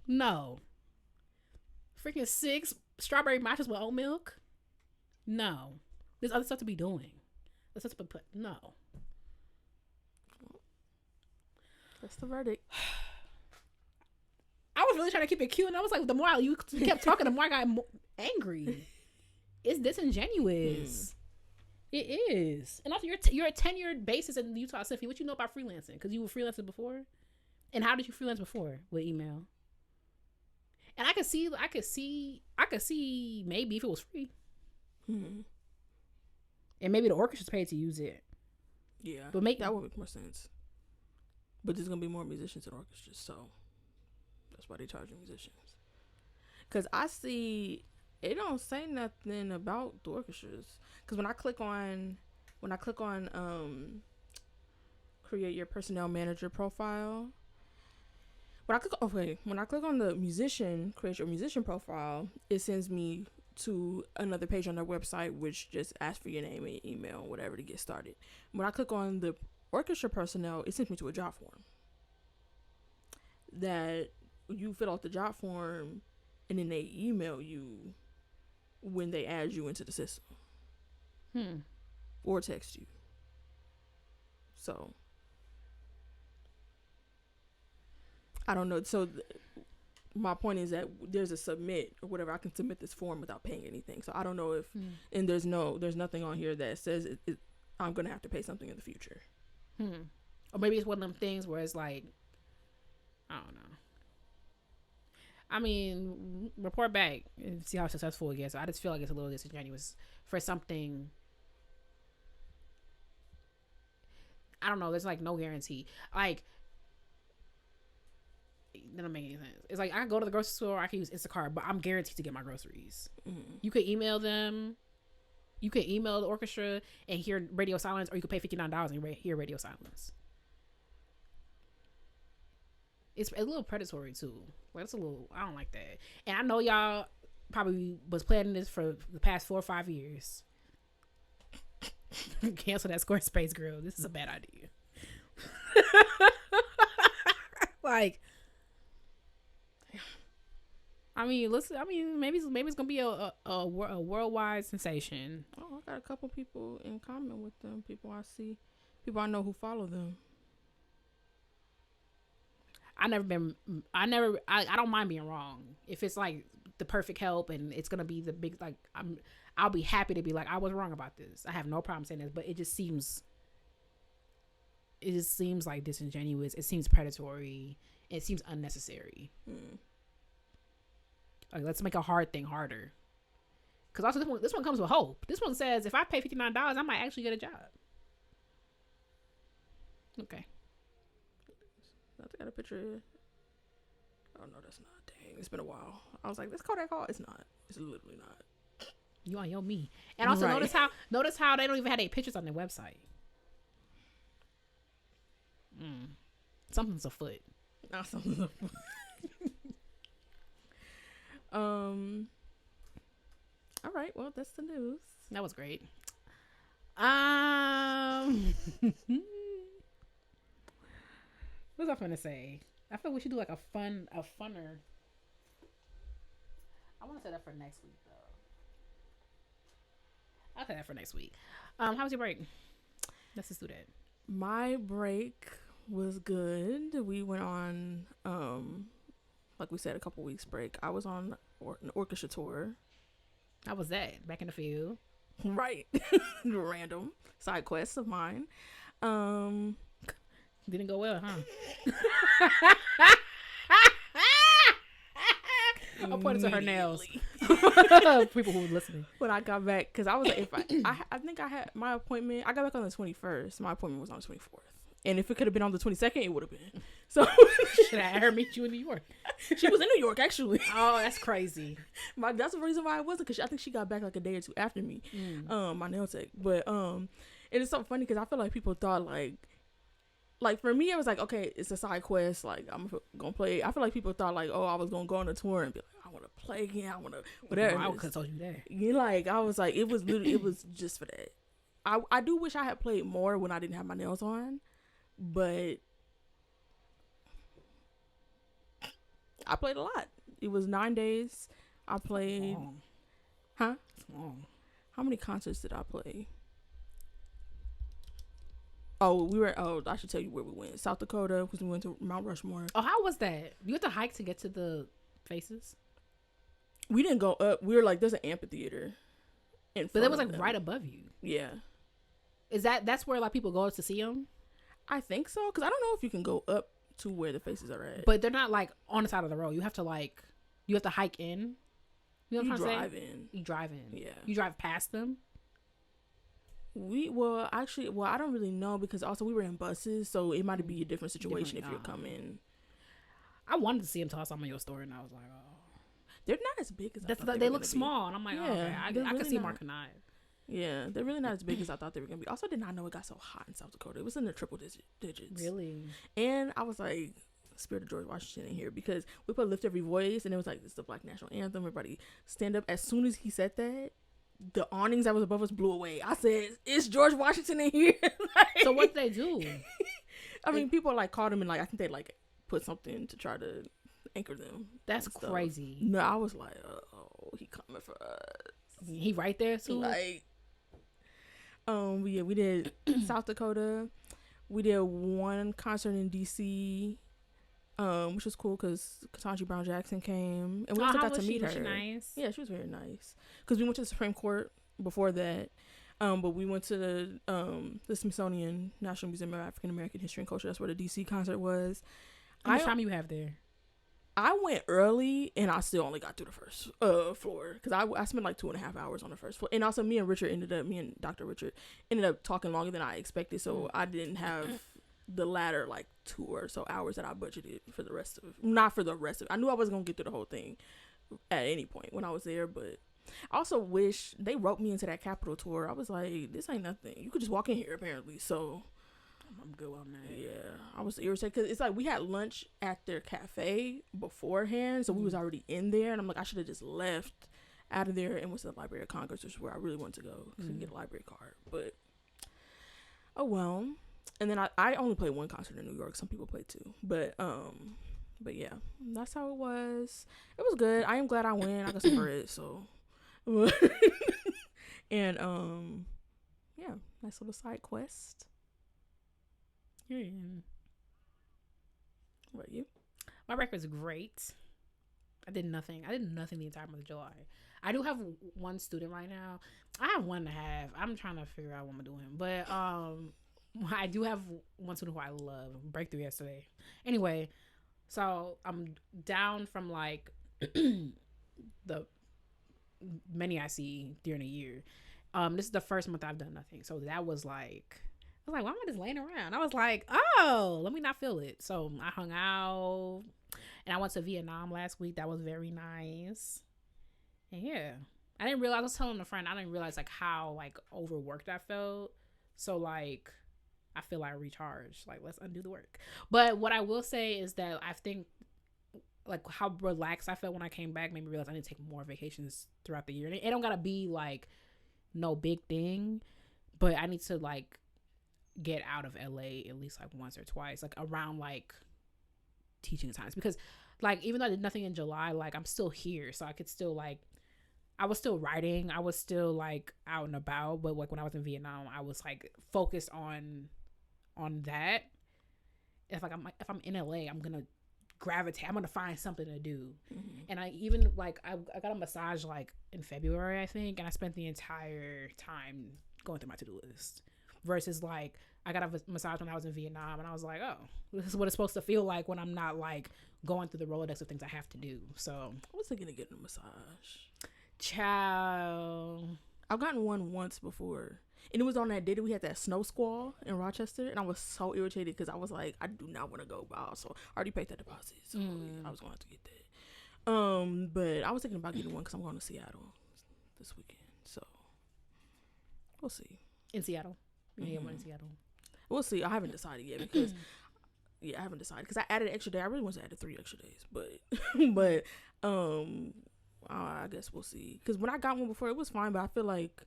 S2: No. Freaking 6 strawberry matchas with oat milk? No. There's other stuff to be doing. There's stuff to put. No.
S1: That's the verdict.
S2: I was really trying to keep it cute, and I was like, the more you kept talking, the more I got angry. It's disingenuous. It is. And also, you're a tenured basis in the Utah Symphony. What you know about freelancing? Because you were freelancing before. And how did you freelance before with email? And I could see maybe if it was free.
S1: Mm-hmm.
S2: And maybe the orchestra's paid to use it.
S1: Yeah,
S2: but
S1: that would make more sense. but there's gonna be more musicians in orchestras, so that's why they charging musicians. Cause I see it don't say nothing about the orchestras. Cause when I click on create your personnel manager profile, when I click on the musician, create your musician profile, it sends me to another page on their website, which just asks for your name and your email, whatever, to get started. When I click on the orchestra personnel, it sends me to a job form that you fill out the job form, and then they email you when they add you into the system. Or text you. So I don't know. So my point is that there's a submit or whatever. I can submit this form without paying anything. So I don't know if, and there's nothing on here that says I'm going to have to pay something in the future.
S2: Or maybe it's one of them things where it's like, I don't know. I mean, report back and see how successful it gets. I just feel like it's a little disingenuous for something. I don't know. There's like no guarantee. Like, that don't make any sense. It's like I can go to the grocery store, I can use Instacart, but I'm guaranteed to get my groceries. You could email them. You could email the orchestra and hear radio silence, or you could pay $59 and hear radio silence. It's a little predatory too. Like, it's a little, I don't like that. And I know y'all probably was planning this for the past 4 or 5 years. Cancel that Squarespace, girl. This is a bad idea. Like, I mean, listen. I mean, maybe it's gonna be a worldwide sensation.
S1: Oh, I got a couple people in common with them. People I see, people I know who follow them.
S2: I don't mind being wrong if it's like the perfect help and it's gonna be the big, like, I'll be happy to be like, I was wrong about this. I have no problem saying this, but it just seems like disingenuous. It seems predatory. It seems unnecessary. Like, let's make a hard thing harder. Because also this one comes with hope. This one says if I pay $59, I might actually get a job. Okay.
S1: I got a picture here. Oh no, that's not. Dang, it's been a while. I was like, this Kodak call. It's not. It's literally not.
S2: You on your me. And also
S1: right.
S2: notice how they don't even have any pictures on their website. Something's afoot.
S1: Not something's afoot. All right. Well, that's the news.
S2: That was great. What was I gonna say? I feel we should do like a funner. I want to say that for next week though. I'll say that for next week. How was your break? Let's just do that.
S1: My break was good. We went on, like we said, a couple weeks break. I was on an orchestra tour.
S2: How was that? Back in the field.
S1: Right. Random side quests of mine.
S2: Didn't go well, huh? I'll point it to her nails. People who were listening.
S1: When I got back, because I was like, I think I had my appointment. I got back on the 21st. My appointment was on the 24th. And if it could have been on the 22nd, it would have been. So
S2: should I have her meet you in New York?
S1: She was in New York, actually.
S2: Oh, that's crazy.
S1: That's the reason why I wasn't, because I think she got back like a day or two after me. My nail tech. But it is so funny because I feel like people thought like for me, it was like, okay, it's a side quest. Like, I'm gonna play. I feel like people thought like, oh, I was gonna go on a tour and be like, I want to play again. I want to whatever.
S2: I could have told you that.
S1: Yeah, like I was like, it was literally, it was just for that. I do wish I had played more when I didn't have my nails on, but I played a lot. It was 9 days. I played. Huh? How many concerts did I play? I should tell you where we went. South Dakota, because we went to Mount Rushmore.
S2: Oh, how was that? You had to hike to get to the faces?
S1: We didn't go up. We were like, there's an amphitheater.
S2: But it was like right above you.
S1: Yeah.
S2: That's where like people go to see them?
S1: I think so, because I don't know if you can go up to where the faces are at.
S2: But they're not like on the side of the road. You have to hike in. You know what I'm
S1: drive
S2: saying?
S1: in.
S2: You drive in.
S1: Yeah.
S2: You drive past them.
S1: I don't really know because also we were in buses, so it might be a different situation if you're coming.
S2: I wanted to see them toss some of your story, and I was like, oh,
S1: they're not as big as I thought
S2: they look small, and I'm like, oh, okay, I
S1: really
S2: can see Mark and I.
S1: Yeah, they're really not as big as I thought they were gonna be. Also, did not know it got so hot in South Dakota. It was in the triple digits.
S2: Really?
S1: And I was like, Spirit of George Washington in here because we put Lift Every Voice, and it was like, this is the Black National Anthem. Everybody stand up. As soon as he said that, the awnings that was above us blew away. I said, "It's George Washington in here." Like,
S2: so what they do?
S1: I mean, people like called him and like I think they like put something to try to anchor them.
S2: That's crazy.
S1: No, I was like, oh, he coming for us.
S2: He right there too.
S1: Like, we did South Dakota. We did one concert in DC, which was cool because Ketanji Brown Jackson came, and we also got to meet her.
S2: Was she nice?
S1: Yeah, she was very nice. Because we went to the Supreme Court before that, but we went to the Smithsonian National Museum of African American History and Culture. That's where the DC concert was.
S2: How much time you have there?
S1: I went early and I still only got through the first floor because I spent like 2.5 hours on the first floor. And also me and Dr. Richard ended up talking longer than I expected. So I didn't have the latter like 2 or so hours that I budgeted for the rest of it. Not for the rest of it. I knew I wasn't going to get through the whole thing at any point when I was there. But I also wish they roped me into that Capitol tour. I was like, this ain't nothing. You could just walk in here apparently. So
S2: I'm good on that.
S1: Yeah, I was irritated because it's like we had lunch at their cafe beforehand, so we was already in there, and I'm like, I should have just left out of there and went to the Library of Congress, which is where I really wanted to go because you get a library card. But oh well. And then I only played one concert in New York. Some people played two, but yeah, that's how it was. It was good. I am glad I went. I got some bread, so and yeah, nice little side quest. What about you?
S2: My record's great. I did nothing the entire month of July. I do have one student right now. I have 1.5. I'm trying to figure out what I'm doing. But I do have one student who I love. Breakthrough yesterday. Anyway, so I'm down from like the many I see during a year. This is the first month I've done nothing. So that was like, I was like, why am I just laying around? I was like, oh, let me not feel it. So I hung out and I went to Vietnam last week. That was very nice. And yeah, I was telling a friend, I didn't realize like how like overworked I felt. So like, I feel like recharged. Like, let's undo the work. But what I will say is that I think like how relaxed I felt when I came back made me realize I need to take more vacations throughout the year. And it don't gotta be like no big thing, but I need to like get out of LA at least like once or twice, like around like teaching times, because like even though I did nothing in July, like I'm still here, so I could still like, I was still writing, I was still like out and about, but like when I was in Vietnam, I was like focused on that. If I'm in LA, I'm gonna gravitate, I'm gonna find something to do. And I even like I got a massage like in February I think, and I spent the entire time going through my to-do list. Versus like I got a massage when I was in Vietnam, and I was like, oh, this is what it's supposed to feel like when I'm not like going through the Rolodex of things I have to do. So
S1: I was thinking of getting a massage.
S2: Ciao.
S1: I've gotten one once before, and it was on that day that we had that snow squall in Rochester, and I was so irritated because I was like, I do not want to go, but I also already paid that deposit, so I was going to have to get that. But I was thinking about getting one because I'm going to Seattle this weekend, so we'll see.
S2: In Seattle. Yeah, one in Seattle.
S1: We'll see. I haven't decided yet because I haven't decided because I added an extra day. I really want to add 3 extra days, but I guess we'll see. Because when I got one before, it was fine, but I feel like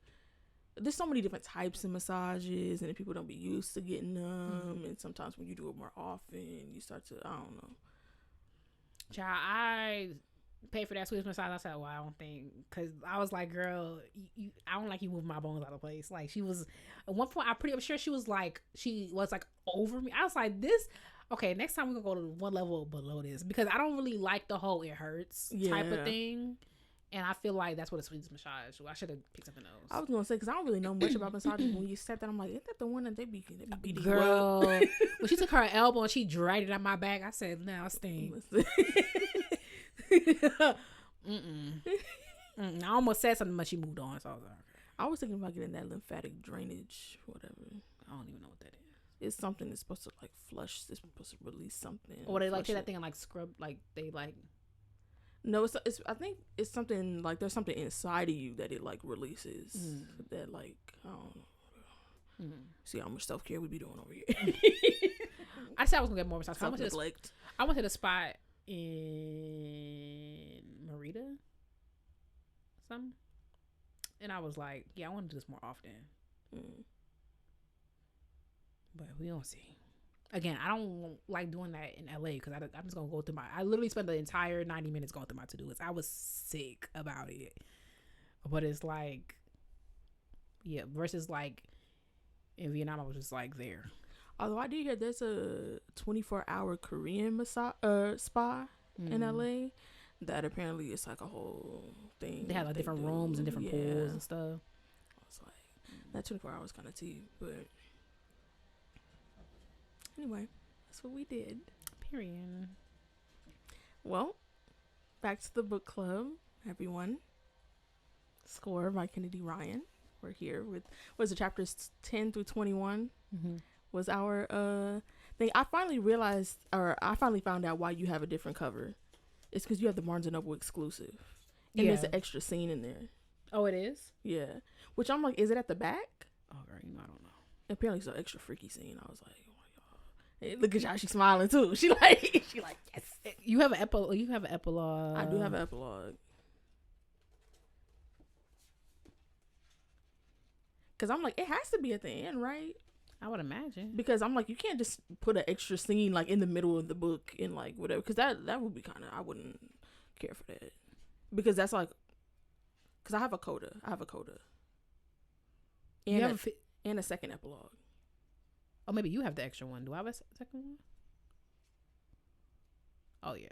S1: there's so many different types of massages, and people don't be used to getting them. And sometimes when you do it more often, you start to, I don't know.
S2: Child, I paid for that Swedish massage. I said, well, I don't think, because I was like, girl, I don't like you moving my bones out of place. Like, she was, at one point, I'm pretty sure she was like over me. I was like, this, okay, next time we're gonna go to one level below this, because I don't really like the whole it hurts type of thing. And I feel like that's what a Swedish massage. I should have picked something else.
S1: I was gonna say, because I don't really know much about massages. When you said that, I'm like, isn't that the one that they be beating
S2: girl, you up? When she took her elbow and she dragged it on my back, I said, "Now sting." I almost said something, but she moved on. So I was like, okay.
S1: I was thinking about getting that lymphatic drainage, whatever.
S2: I don't even know what that is.
S1: It's something that's supposed to like flush. It's supposed to release something.
S2: Or they like
S1: flush
S2: take that
S1: it.
S2: thing and like scrub, like they like.
S1: No, it's. I think it's something like there's something inside of you that it like releases. That like I don't know. See how much self care we be doing over here.
S2: I said I was gonna get more massage.
S1: Self-neglect.
S2: I went to the spot in Merida, something, and I was like, yeah, I want to do this more often. But we don't see. Again, I don't like doing that in LA because I'm just gonna go through I literally spent the entire 90 minutes going through my to-do list. I was sick about it. But it's like, yeah, versus like in Vietnam, I was just like there.
S1: Although I did hear there's a 24-hour Korean massage spa in LA that apparently it's like a whole thing.
S2: They have like different rooms and different pools and stuff.
S1: I was like, that 24 hours kind of tea, but anyway, that's what we did.
S2: Period.
S1: Well, back to the book club, everyone. Score by Kennedy Ryan. We're here with the chapters 10 through 21 was our thing. I finally realized, or I finally found out why you have a different cover. It's because you have the Barnes & Noble exclusive. And there's an extra scene in there.
S2: Oh, it is?
S1: Yeah. Which I'm like, is it at the back?
S2: Oh, girl, I don't know.
S1: Apparently it's an extra freaky scene. I was like, oh my God. Hey, look at y'all, she's smiling too. She like, yes.
S2: You have an epilogue.
S1: I do have an epilogue. Because I'm like, it has to be at the end, right?
S2: I would imagine.
S1: Because I'm like, you can't just put an extra scene like in the middle of the book and like whatever. Because that would be kind of, I wouldn't care for that. Because that's like, because I have a coda. And a second epilogue.
S2: Oh, maybe you have the extra one. Do I have a second one? Oh, yeah.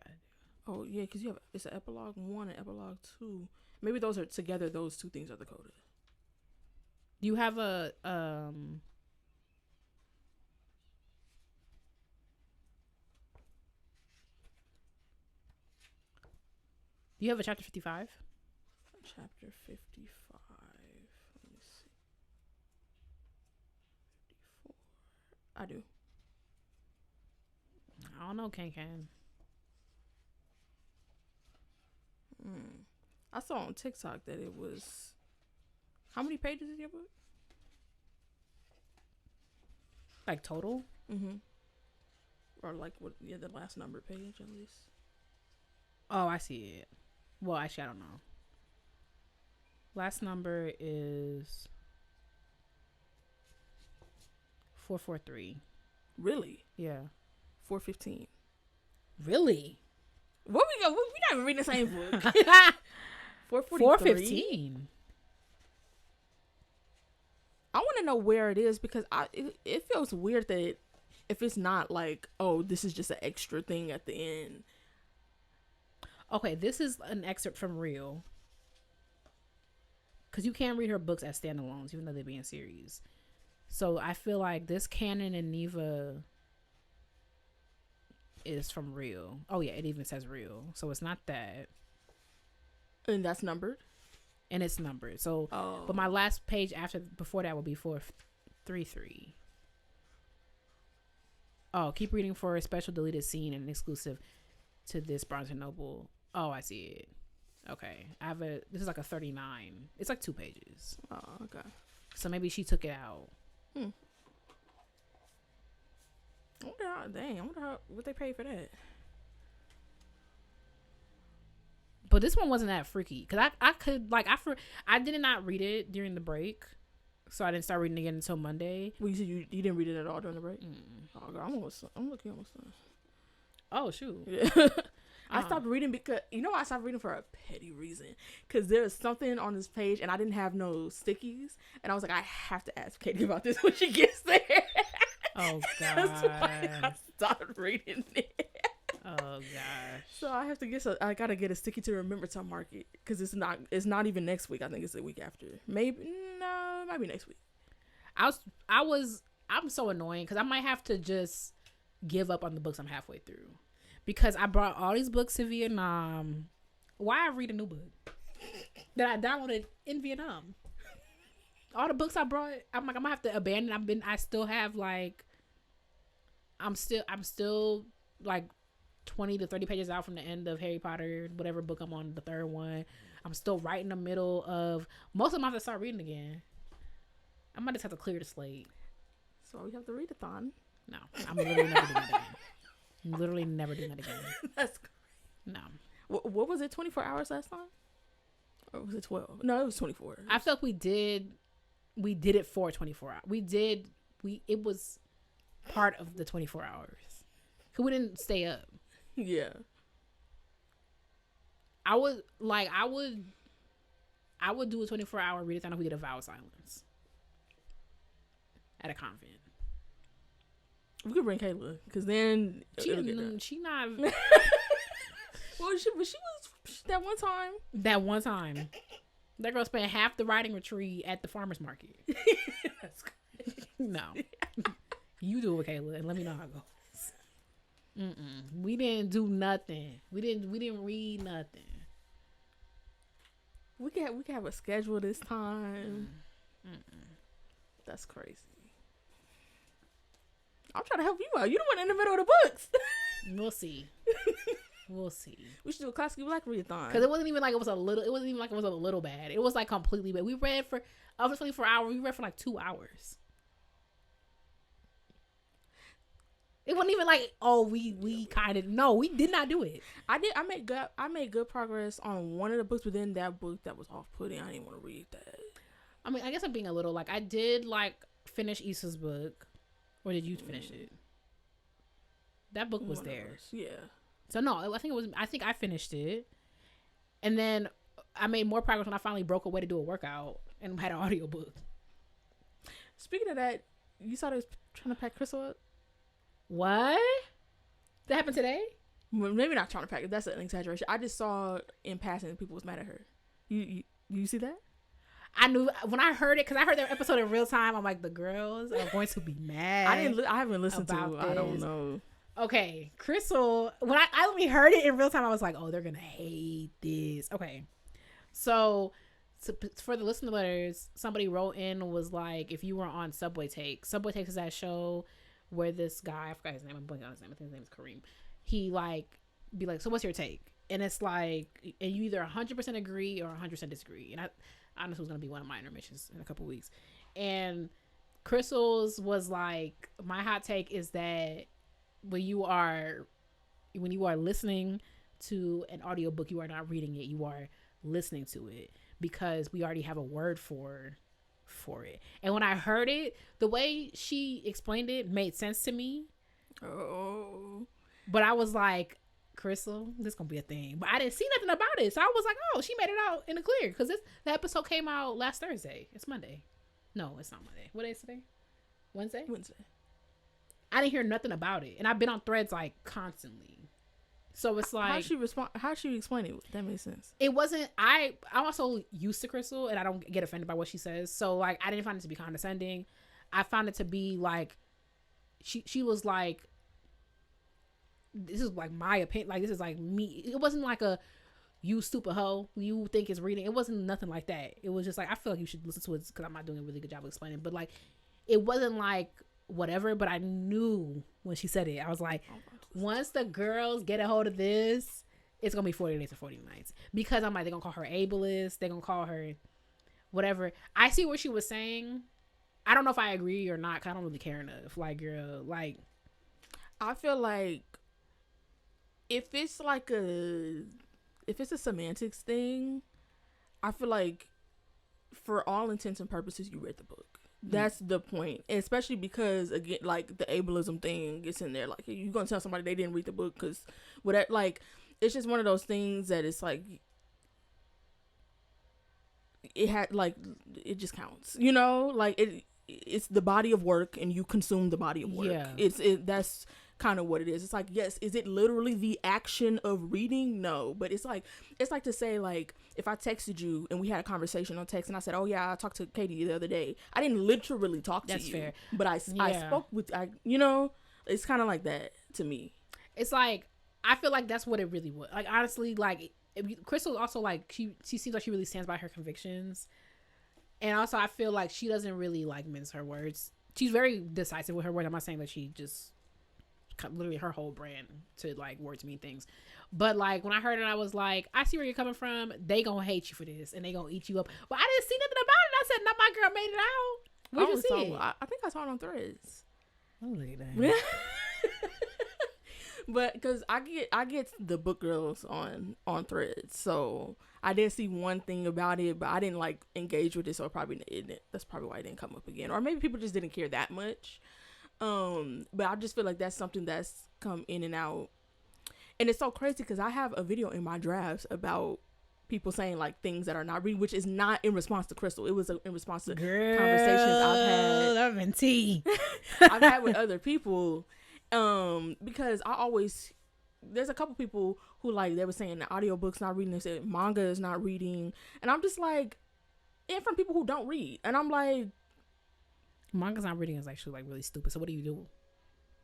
S1: Oh, yeah, because you have, it's an epilogue 1 and epilogue 2. Maybe those are together. Those two things are the coda.
S2: Do you have a, do you have a chapter 55?
S1: Chapter 55. Let me see. 54. I do.
S2: I don't know, Can.
S1: I saw on TikTok that it was. How many pages is your book?
S2: Like total?
S1: Or like what? Yeah, the last number page at least.
S2: Oh, I see it. Well, actually, I don't know. Last number is 443.
S1: Really?
S2: Yeah.
S1: 415.
S2: Really?
S1: Where we go? We not even reading the same book.
S2: 415.
S1: I want to know where it is because it feels weird that if it's not like, oh, this is just an extra thing at the end.
S2: Okay, this is an excerpt from Real. Because you can't read her books as standalones, even though they be in series. So I feel like this Canon and Neva is from Real. Oh yeah, it even says Real. So it's not that.
S1: And that's numbered?
S2: And it's numbered. So, but my last page before that would be 433. Oh, keep reading for a special deleted scene and exclusive to this Barnes & Noble. Oh, I see it. Okay. This is like a 39. It's like 2 pages.
S1: Oh, okay.
S2: So maybe she took it out.
S1: I wonder what they paid for that.
S2: But this one wasn't that freaky. Because I did not read it during the break. So I didn't start reading again until Monday.
S1: Well, you said you didn't read it at all during the break? Oh, God, I'm looking almost done.
S2: Oh, shoot.
S1: Yeah. I stopped reading because, I stopped reading for a petty reason. Because there's something on this page and I didn't have no stickies. And I was like, I have to ask Katie about this when she gets there.
S2: Oh, God.
S1: That's why I stopped reading it.
S2: Oh, gosh.
S1: So I gotta get a sticky to remember to mark it. Because it's not even next week. I think it's the week after. Maybe, no, it might be next week.
S2: I'm so annoying because I might have to just give up on the books I'm halfway through. Because I brought all these books to Vietnam. Why I read a new book that I downloaded in Vietnam? all the books I brought, I'm like, I'm gonna have to abandon. I still have like, I'm still like 20 to 30 pages out from the end of Harry Potter, whatever book I'm on, the third one. I'm still right in the middle of most of them. I have to start reading again. I might just have to clear the slate.
S1: So we have the readathon.
S2: No, I'm literally never doing that again. I'm literally never doing that again.
S1: That's great.
S2: No.
S1: What was it? 24 hours last time? Or was it 12? No, it was 24.
S2: I felt we did it for 24 hours. It was part of the 24 hours. Cause we didn't stay up.
S1: Yeah.
S2: I would do a 24-hour readathon if we did a vow of silence at a convent.
S1: We could bring Kayla, because then
S2: she not.
S1: Well, she was that one time.
S2: That one time, that girl spent half the riding retreat at the farmer's market.
S1: That's good.
S2: No, you do it, Kayla, and let me know how it goes. We didn't do nothing. We didn't read nothing.
S1: We can have a schedule this time. That's crazy. I'm trying to help you out. You the one in the middle of the books.
S2: We'll see. We'll see.
S1: We should do a classic black readathon.
S2: Because it wasn't even like it was a little bad. It was like completely bad. We read for over 24 hours. We read for like 2 hours. It wasn't even like, oh, we kind of, no, we did not do it.
S1: I made good progress on one of the books within that book that was off-putting. I didn't want to read that.
S2: I mean, I guess I'm being a little like, I did like finish Issa's book. Or did you finish it? That book was there.
S1: Yeah.
S2: So no, I think I finished it. And then I made more progress when I finally broke a way to do a workout and had an audiobook.
S1: Speaking of that, you saw they was trying to pack Crystal up?
S2: What? That happened today?
S1: Well, maybe not trying to pack it. That's an exaggeration. I just saw in passing people was mad at her. You see that?
S2: I knew when I heard it, because I heard their episode in real time. I'm like, the girls are going to be mad.
S1: I haven't listened to it. I don't know.
S2: Okay, Crystal. When I heard it in real time, I was like, oh, they're gonna hate this. Okay, so for the listener letters, somebody wrote in and was like, if you were on Subway Takes is that show where this guy, I forgot his name, I'm blanking on his name. I think his name is Kareem. He like be like, so what's your take? And it's like, and you either 100% agree or 100% disagree. And I honestly was gonna be one of my intermissions in a couple weeks. And Crystal's was like, my hot take is that when you are listening to an audiobook, you are not reading it, you are listening to it, because we already have a word for it. And when I heard it, the way she explained it made sense to me.
S1: Oh.
S2: But I was like, Crystal, this is gonna be a thing. But I didn't see nothing about it, so I was like, oh, she made it out in the clear, because the episode came out last Thursday. It's Monday. No, it's not Monday. What day is today? Wednesday. I didn't hear nothing about it, and I've been on Threads like constantly. So it's like,
S1: how she explain it? That makes sense.
S2: It wasn't. I'm also used to Crystal, and I don't get offended by what she says. So like, I didn't find it to be condescending. I found it to be like, she was like, this is like my opinion. Like, this is like me. It wasn't like a, you stupid hoe, you think it's reading. It wasn't nothing like that. It was just like, I feel like you should listen to it, because I'm not doing a really good job of explaining. But like, it wasn't like whatever. But I knew when she said it, I was like, once the girls get a hold of this, it's gonna be 40 days or 40 nights. Because I'm like, they're gonna call her ableist, they're gonna call her whatever. I see what she was saying. I don't know if I agree or not, because I don't really care enough. Like, girl, like,
S1: I feel like if it's a semantics thing, I feel like for all intents and purposes, you read the book. That's the point. And especially because, again, like, the ableism thing gets in there. Like, you're gonna tell somebody they didn't read the book because whatever. Like, it's just one of those things that it's like, it had, like, it just counts, you know? Like, it's the body of work, and you consume the body of work. Yeah. That's kind of what it is. It's like, yes, is it literally the action of reading? No, but it's like to say, like, if I texted you and we had a conversation on text and I said, oh yeah, I talked to Katie the other day, I didn't literally talk to you. That's fair. But I spoke with, you know, it's kind of like that to me.
S2: It's like, I feel like that's what it really was. Like, honestly, like, Crystal also, like, she seems like she really stands by her convictions. And also, I feel like she doesn't really like mince her words. She's very decisive with her words. I'm not saying that she just literally her whole brand to like words mean things. But like when I heard it, I was like, I see where you're coming from. They gonna hate you for this and they gonna eat you up. But I didn't see nothing about it. I said, "Not my girl made it out." Where'd you see it?
S1: I think I saw it on Threads.
S2: Oh, look at that.
S1: But because I get the book girls on Threads, so I did see one thing about it, but I didn't like engage with it, so that's probably why it didn't come up again, or maybe people just didn't care that much. But I just feel like that's something that's come in and out, and it's so crazy because I have a video in my drafts about people saying like things that are not reading, which is not in response to Crystal. It was in response to conversations I've had.
S2: Tea.
S1: I've had with other people. Because there's a couple people who like they were saying the audiobook's not reading, they said manga is not reading, and I'm just like, and from people who don't read, and I'm like,
S2: manga's not reading is actually like really stupid. So what do you do?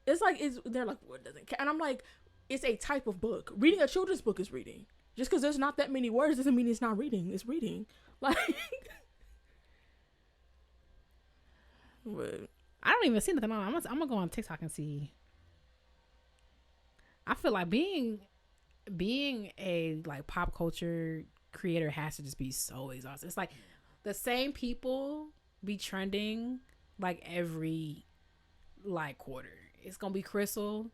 S1: It's like they're like, what doesn't count? And I'm like, it's a type of book. Reading a children's book is reading. Just because there's not that many words doesn't mean it's not reading. It's reading. Like, but
S2: I don't even see nothing on. I'm gonna go on TikTok and see. I feel like being a like pop culture creator has to just be so exhausting. It's like the same people be trending like every like quarter. It's gonna be Crystal.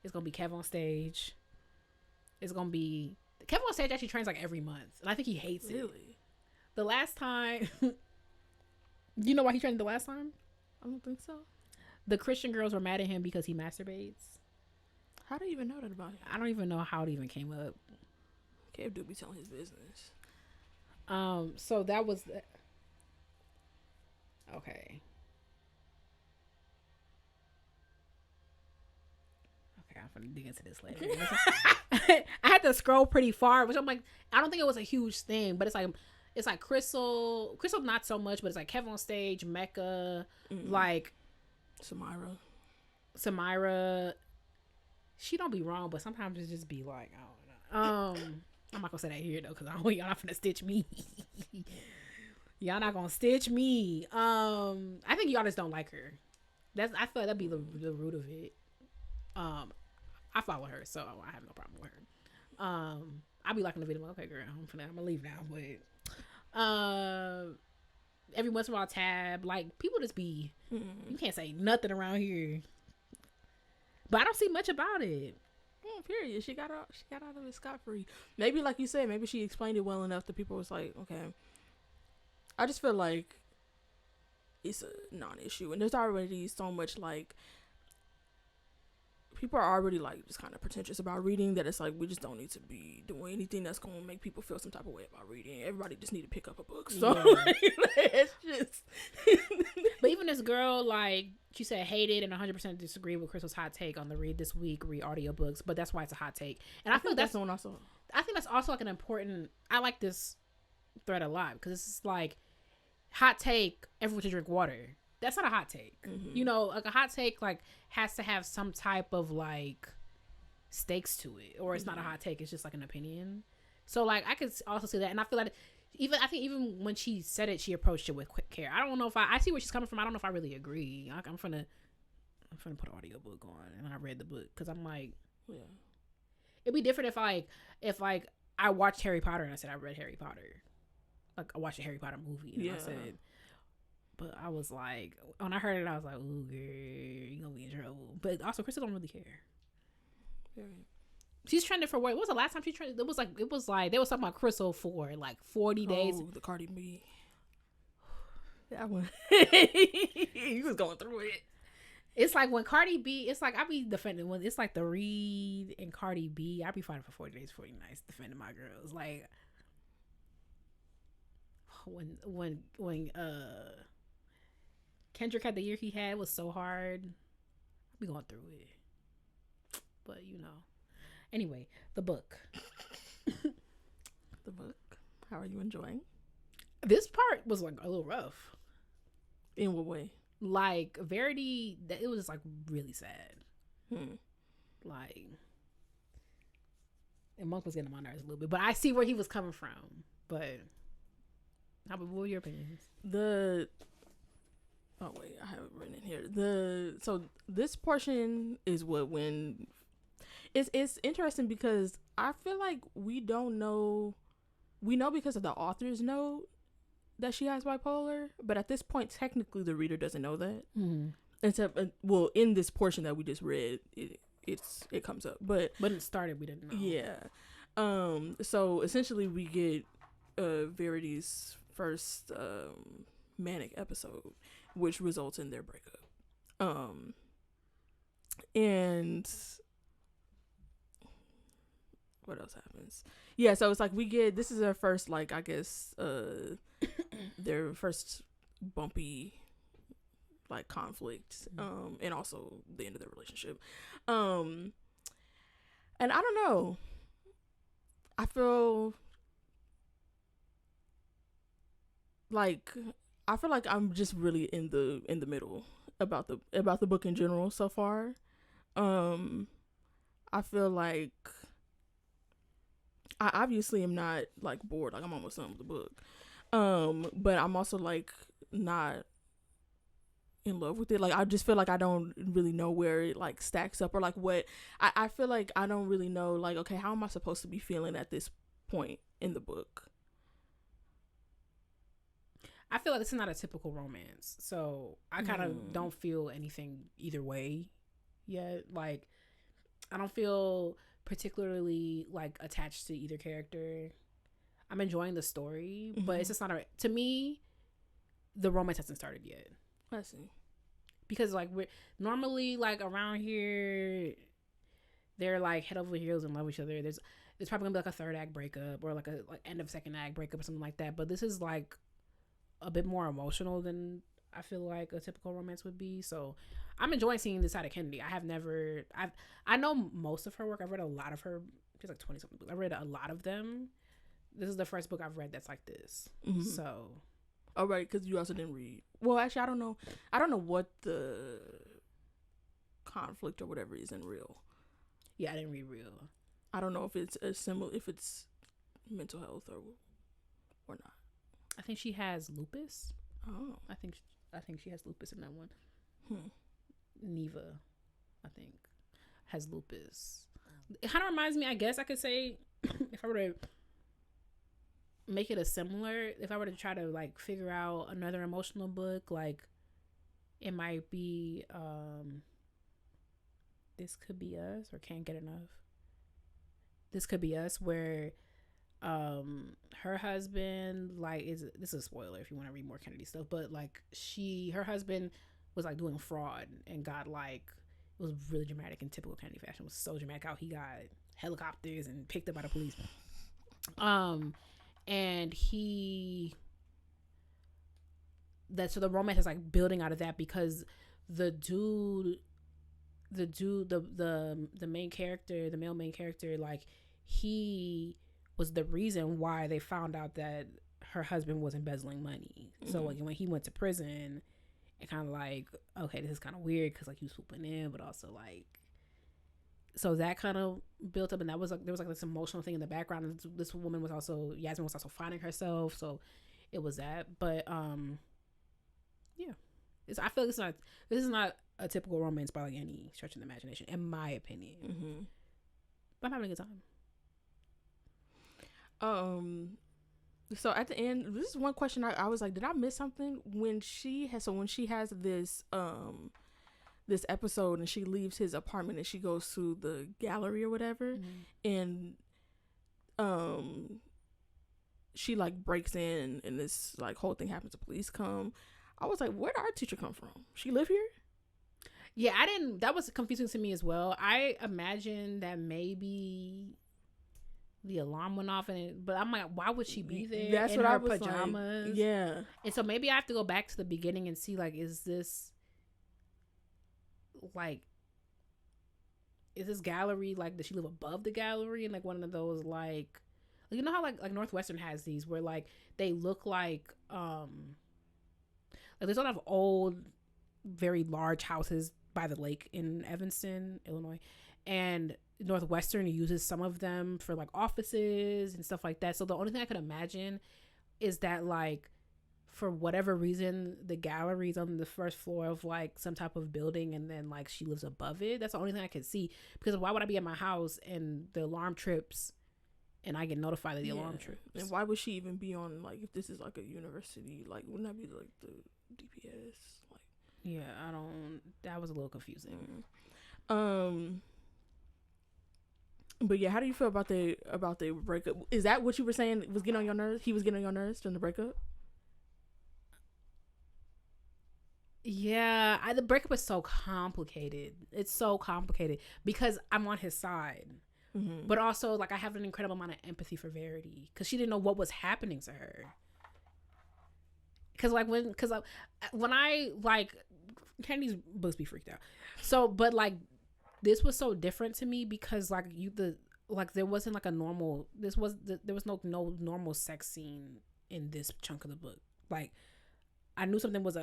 S2: It's gonna be Kev on Stage. It's gonna be Kev on Stage actually trends like every month, and I think he hates it.
S1: Really?
S2: The last time, you know why he trended the last time?
S1: I don't think so.
S2: The Christian girls were mad at him because he masturbates.
S1: How do you even know that about him?
S2: I don't even know how it even came up.
S1: Kev do be telling his business.
S2: So that was okay. Okay, I'm gonna dig into this later. I had to scroll pretty far, which I'm like, I don't think it was a huge thing, but it's like Crystal not so much, but it's like Kevin on Stage, Mecca, like Samira. She don't be wrong, but sometimes it just be like, I don't know. I'm not gonna say that here though, because y'all not gonna stitch me. Y'all not gonna stitch me. I think y'all just don't like her. I feel like that'd be the root of it. I follow her, so I have no problem with her. I'll be liking the video. Okay, girl, I'm gonna leave now, but every once in a while, tab like people just be. You can't say nothing around here. But I don't see much about it.
S1: Period. She got out of it scot-free. Maybe, like you said, maybe she explained it well enough that people was like, okay. I just feel like it's a non-issue. And there's already so much, like, people are already, like, just kind of pretentious about reading that it's like, we just don't need to be doing anything that's going to make people feel some type of way about reading. Everybody just need to pick up a book. So, yeah. It's just...
S2: But even this girl, like, she said hated and 100% disagree with Crystal's hot take on the read this week, read audiobooks, but that's why it's a hot take. And I feel that's the one also. I think that's also like an important, I like this thread a lot because it's like hot take, everyone should drink water. That's not a hot take. Mm-hmm. You know, like a hot take like has to have some type of like stakes to it, or it's not a hot take, it's just like an opinion. So like I could also see that, and I feel like I think even when she said it, she approached it with quick care. I don't know if I see where she's coming from. I don't know if I really agree. I'm finna put an audiobook on, and I read the book because I'm like, yeah, it'd be different if I watched Harry Potter and I said I read Harry Potter, like I watched a Harry Potter movie and I said, but I was like, when I heard it, I was like, ooh, girl, you gonna be in trouble. But also, Crystal don't really care. Period. She's trending for what? What was the last time she trended? It was like they was talking about Crystal for like 40 days.
S1: Oh, the Cardi B. That one. He was going through it.
S2: It's like when Cardi B, it's like I be defending when it's like the Reed and Cardi B. I be fighting for 40 days, 40 nights, defending my girls. Like when Kendrick had the year he had was so hard. I be going through it, but you know. Anyway, the book.
S1: The book. How are you enjoying?
S2: This part was like a little rough.
S1: In what way?
S2: Like Verity, it was just like really sad. Like, and Monk was getting on my nerves a little bit, but I see where he was coming from. But What were your opinions?
S1: Oh wait, I have it written in here. So this portion is when it's interesting because I feel like we don't know. We know because of the author's note that she has bipolar, but at this point, technically, the reader doesn't know that.
S2: Mm-hmm.
S1: Except, well, in this portion that we just read, it comes up, but
S2: when it started, we didn't know.
S1: Yeah. So essentially, we get Verity's first manic episode, which results in their breakup. And what else happens? Yeah, so it's like this is their first, like, I guess, their first bumpy, like, conflict, and also the end of their relationship. And I don't know. I feel like I'm just really in the middle about the book in general so far. I feel like I obviously am not, like, bored. Like, I'm almost done with the book. But I'm also, like, not in love with it. Like, I just feel like I don't really know where it, like, stacks up, or, like, what I feel like I don't really know, like, okay, how am I supposed to be feeling at this point in the book?
S2: I feel like this is not a typical romance, so I kind of don't feel anything either way yet. Like, I don't feel particularly, like, attached to either character. I'm enjoying the story, but it's just not to me, the romance hasn't started yet.
S1: I see.
S2: Because, like, we're normally, like, around here, they're, like, head over heels in love with each other. There's probably gonna be, like, a third act breakup, or, like, a end of second act breakup or something like that. But this is, like, a bit more emotional than I feel like a typical romance would be. So I'm enjoying seeing this side of Kennedy. I know most of her work. I've read a lot of her. She's like 20 something books. I read a lot of them. This is the first book I've read that's like this. So,
S1: all right, because you also didn't read. Well, actually, I don't know. I don't know what the conflict or whatever is in Real.
S2: Yeah, I didn't read Real.
S1: I don't know if it's if it's mental health or not.
S2: I think she has lupus.
S1: Oh,
S2: I think she has lupus in that one. Neva, I think, has lupus. It kind of reminds me, I guess I could say, if I were to make it a similar, if I were to try to, like, figure out another emotional book, like, it might be This Could Be Us, or Can't Get Enough. This Could Be Us, where her husband, like, this is a spoiler if you want to read more Kennedy stuff, but, like, her husband was, like, doing fraud and got, like, it was really dramatic in typical Kennedy fashion. It was so dramatic how he got helicopters and picked up by the police. And so the romance is, like, building out of that, because the main character, the male main character, like, he was the reason why they found out that her husband was embezzling money. So, like, when he went to prison, it kind of, like, okay, this is kind of weird, because, like, he was swooping in, but also, like, so that kind of built up, and that was, like, there was, like, this emotional thing in the background. And this woman was also, Yasmin was also finding herself, so it was that. But yeah, I feel like this is not a typical romance by, like, any stretch of the imagination, in my opinion. But I'm having a good time.
S1: So at the end, this is one question I was like, did I miss something? When she has this this episode and she leaves his apartment and she goes to the gallery or whatever, and she, like, breaks in and this, like, whole thing happens. The police come. I was like, where did our teacher come from? She live here?
S2: Yeah, that was confusing to me as well. I imagine that maybe the alarm went off, but I'm like, why would she be there?
S1: That's
S2: in
S1: what
S2: her
S1: I was
S2: pajamas?
S1: Like, yeah.
S2: And so maybe I have to go back to the beginning and see, like, is this gallery, like, does she live above the gallery, and, like, one of those, like, you know how, like Northwestern has these where, like, they look like there's a lot of old, very large houses by the lake in Evanston, Illinois, and Northwestern uses some of them for, like, offices and stuff like that. So the only thing I could imagine is that like for whatever reason the gallery's on the first floor of like some type of building and then like she lives above it. That's the only thing I could see, because why would I be at my house and the alarm trips and I get notified that the alarm trips?
S1: And why would she even be on, like, if this is like a university, like wouldn't that be like the DPS? Like,
S2: yeah, I don't, that was a little confusing.
S1: But yeah, how do you feel about the breakup? Is that what you were saying was getting on your nerves? He was getting on your nerves during the breakup?
S2: Yeah, the breakup is so complicated. It's so complicated because I'm on his side. Mm-hmm. But also, like, I have an incredible amount of empathy for Verity because she didn't know what was happening to her. Because, like, when I, like, Kennedy's books be freaked out. So, but, like, this was so different to me because, like, there wasn't, like, a normal, there was no normal sex scene in this chunk of the book. Like, I knew something was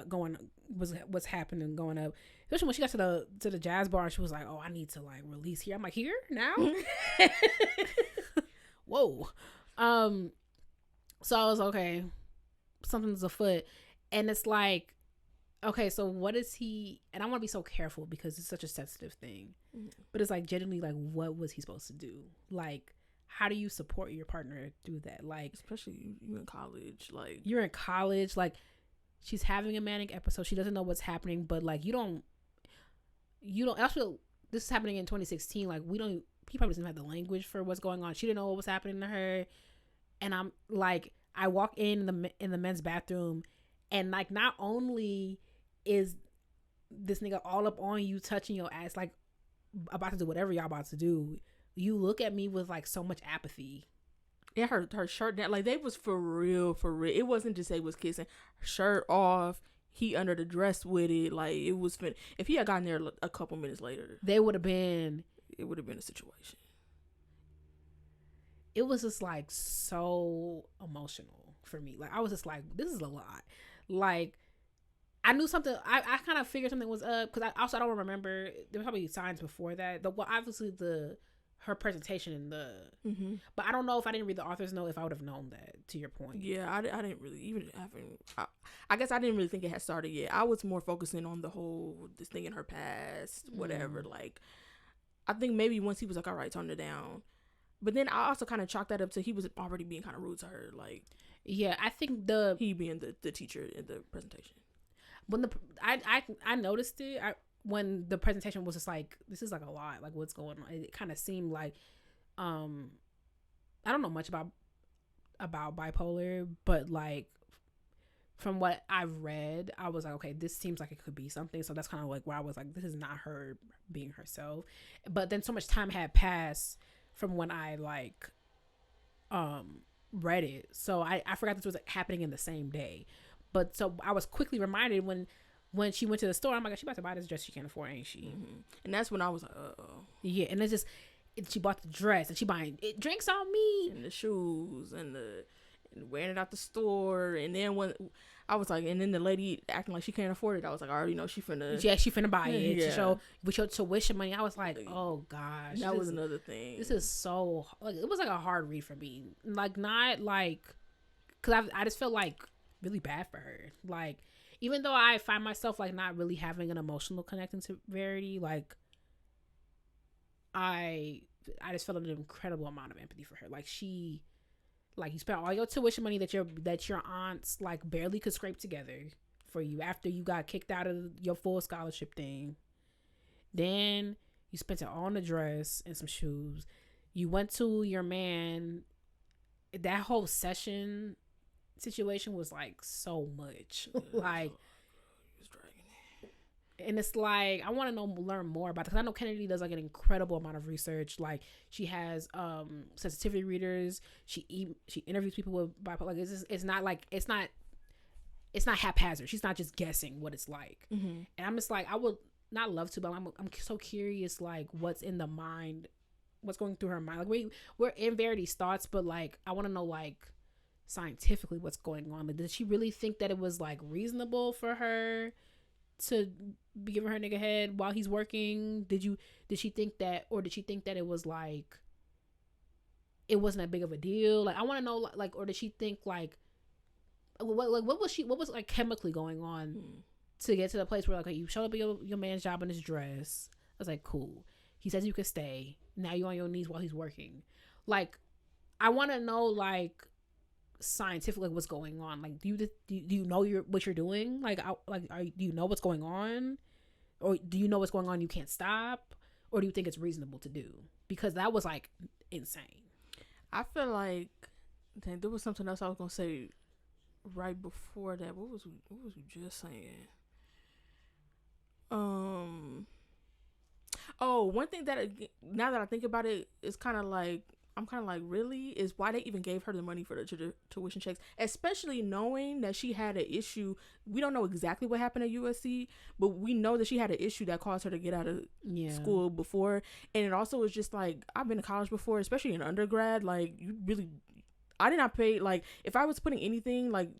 S2: happening going up, especially when she got to the jazz bar and she was like, "Oh, I need to like release here." I'm like, "Here now?" Whoa. So I was okay. Something's afoot, and it's like, okay, so what is he? And I want to be so careful because it's such a sensitive thing, but it's like genuinely like, what was he supposed to do? Like, how do you support your partner through that? Like,
S1: especially you in college, like
S2: you're in college, like. She's having a manic episode. She doesn't know what's happening, but like you don't. Actually, this is happening in 2016. Like he probably doesn't have the language for what's going on. She didn't know what was happening to her, and I'm like, I walk in the men's bathroom, and like not only is this nigga all up on you, touching your ass, like about to do whatever y'all about to do, you look at me with like so much apathy.
S1: Yeah, her shirt down, like they was for real. It wasn't just they was kissing. Her shirt off, he under the dress with it, like it was. If he had gotten there a couple minutes later,
S2: it would have been
S1: a situation.
S2: It was just like so emotional for me. Like I was just like, this is a lot. Like I knew something. I kind of figured something was up because I don't remember. There were probably signs before that. Obviously her presentation in but I don't know if I didn't read the author's note if I would have known that, to your point.
S1: Yeah, I didn't really even I guess I didn't really think it had started yet. I was more focusing on the whole this thing in her past, whatever. Like I think maybe once he was like, all right, tone it down. But then I also kind of chalked that up to he was already being kind of rude to her. Like,
S2: yeah, I think he
S1: being the teacher in the presentation.
S2: When I noticed it, when the presentation was just like, this is like a lot, like what's going on. It kind of seemed like, I don't know much about bipolar, but like from what I've read, I was like, okay, this seems like it could be something. So that's kind of like where I was like, this is not her being herself. But then so much time had passed from when I like read it, so I forgot this was like, happening in the same day. But so I was quickly reminded when she went to the store, I'm like, she about to buy this dress she can't afford, ain't she?
S1: And that's when I was like, uh-oh.
S2: Yeah, and it's just she bought the dress and she buying drinks on me
S1: and the shoes and wearing it out the store. And then when I was like, and then the lady acting like she can't afford it, I was like, I already know she finna
S2: buy it to show with your tuition money. I was like, oh gosh,
S1: that was another thing.
S2: This is so like, it was like a hard read for me, like not like because I just felt like really bad for her. Like even though I find myself like not really having an emotional connection to Verity, like I just felt an incredible amount of empathy for her. Like she, like you spent all your tuition money that your aunts like barely could scrape together for you after you got kicked out of your full scholarship thing. Then you spent it all on a dress and some shoes. You went to your man. That whole session situation was like so much. Like and it's like I want to learn more about it because I know Kennedy does like an incredible amount of research. Like she has sensitivity readers. She interviews people with bipolar. Like it's not haphazard. She's not just guessing what it's like. And I'm just like, I would not love to, but I'm so curious like what's in the mind, what's going through her mind. Like we're in Verity's thoughts, but like I want to know like scientifically what's going on. Like, did she really think that it was like reasonable for her to be giving her nigga head while he's working? Did she think that, or did she think that it was like it wasn't that big of a deal? Like I want to know, like, or did she think like what was like chemically going on to get to the place where like you showed up at your man's job in his dress. I was like, cool. He says you can stay. Now you're on your knees while he's working. Like, I want to know like scientifically what's going on. Like, do you know what you're doing? Like, do you know what's going on, or do you know what's going on? You can't stop, or do you think it's reasonable to do? Because that was like insane.
S1: I feel like there was something else I was gonna say right before that. What was we just saying? Oh, one thing that now that I think about it, is kind of like I'm kind of like, really, is why they even gave her the money for the tuition checks, especially knowing that she had an issue. We don't know exactly what happened at USC, but we know that she had an issue that caused her to get out of school before. And it also was just like, I've been to college before, especially in undergrad. Like, I did not pay, like, if I was putting anything, like,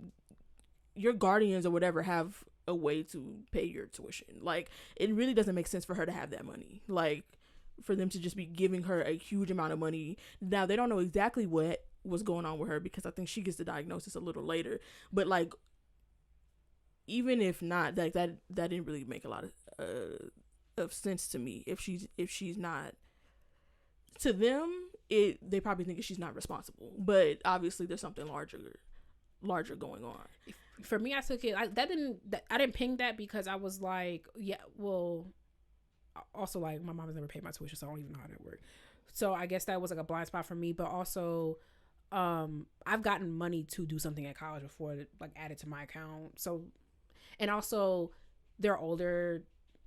S1: your guardians or whatever have a way to pay your tuition. Like, it really doesn't make sense for her to have that money. Like, for them to just be giving her a huge amount of money. Now, they don't know exactly what was going on with her, because I think she gets the diagnosis a little later. But, like, even if not, like, that didn't really make a lot of sense to me. If she's not, to them, they probably think she's not responsible. But obviously, there's something larger going on.
S2: For me, I took it. I didn't ping that because I was like, yeah, well. Also, like, my mom has never paid my tuition, so I don't even know how that worked. So I guess that was like a blind spot for me. But also, I've gotten money to do something at college before, like, added to my account. So, and also, they're older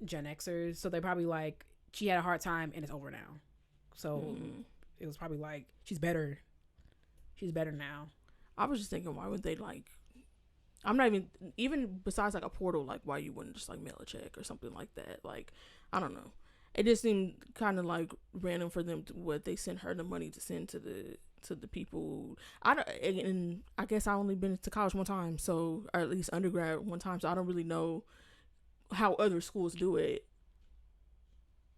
S2: Gen Xers, so they probably like, she had a hard time and it's over now. So it was probably like, she's better now. I
S1: was just thinking, why would they, like, I'm not even besides like a portal, like, why you wouldn't just like mail a check or something like that? Like, I don't know. It just seemed kind of like random for them what they sent her the money to send to the people. And I guess I only been to college one time, so, or at least undergrad one time, so I don't really know how other schools do it.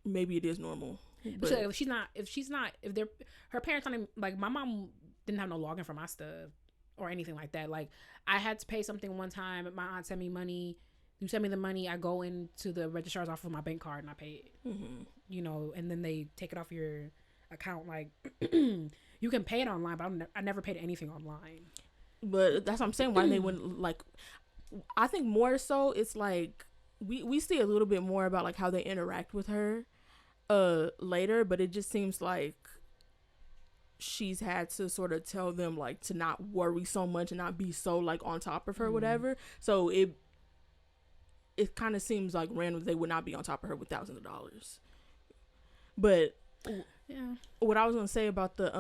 S1: Maybe it is normal.
S2: But if her parents aren't, like, my mom didn't have no login for my stuff or anything like that. Like, I had to pay something one time. My aunt sent me money. You send me the money, I go into the registrar's office with my bank card and I pay it. You know, and then they take it off your account. Like, you can pay it online, but I never paid anything online.
S1: But that's what I'm saying. Why they wouldn't, like, I think more so it's like we see a little bit more about like how they interact with her later, but it just seems like she's had to sort of tell them like to not worry so much and not be so like on top of her, whatever. So it kind of seems like random they would not be on top of her with thousands of dollars. But yeah, what I was gonna say about the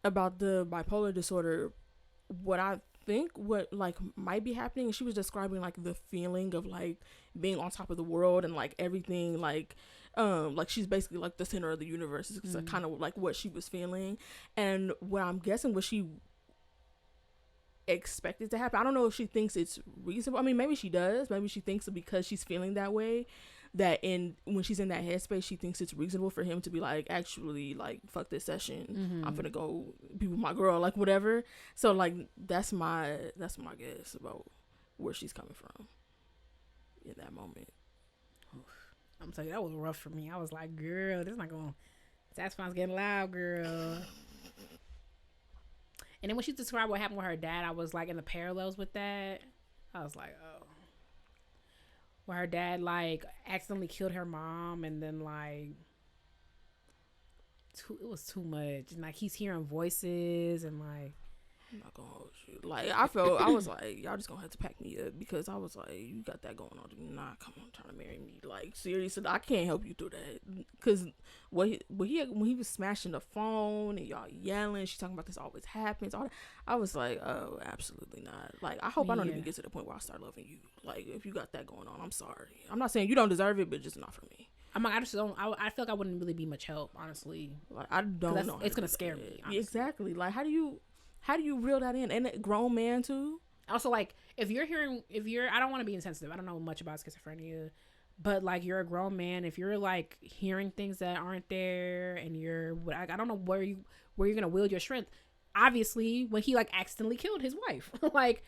S1: bipolar disorder, what I think what like might be happening, and she was describing like the feeling of like being on top of the world and like everything, like she's basically like the center of the universe. It's like, kind of like what she was feeling, and what I'm guessing what she expected to happen. I don't know if she thinks it's reasonable. I mean, maybe she does. Maybe she thinks because she's feeling that way, that when she's in that headspace, she thinks it's reasonable for him to be like, actually, like, fuck this session. I'm gonna go be with my girl, like, whatever. So like that's my guess about where she's coming from in that moment.
S2: I'm telling you, that was rough for me. I was like, girl, this is not going. Saxophone's getting loud, girl. And then when she described what happened with her dad, I was like, in the parallels with that, I was like, oh. Where her dad, like, accidentally killed her mom, and then, like, it was too much. And, like, he's hearing voices, and, like,
S1: I'm not gonna hold you. Like, I was like, y'all just gonna have to pack me up, because I was like, you got that going on. Do not come on trying to marry me. Like, seriously, I can't help you through that. Because when he was smashing the phone and y'all yelling, she's talking about this always happens, all that, I was like, oh, absolutely not. Like, I hope I don't even get to the point where I start loving you. Like, if you got that going on, I'm sorry. I'm not saying you don't deserve it, but just not for me.
S2: I'm like, I just don't. I feel like I wouldn't really be much help, honestly.
S1: Like, I don't know.
S2: It's gonna scare me. Honestly.
S1: Exactly. Like, how do you reel that in? And a grown man too.
S2: Also, like, I don't want to be insensitive. I don't know much about schizophrenia, but like, you're a grown man. If you're like hearing things that aren't there, and I don't know where you're gonna wield your strength. obviously when he like accidentally killed his wife. Like,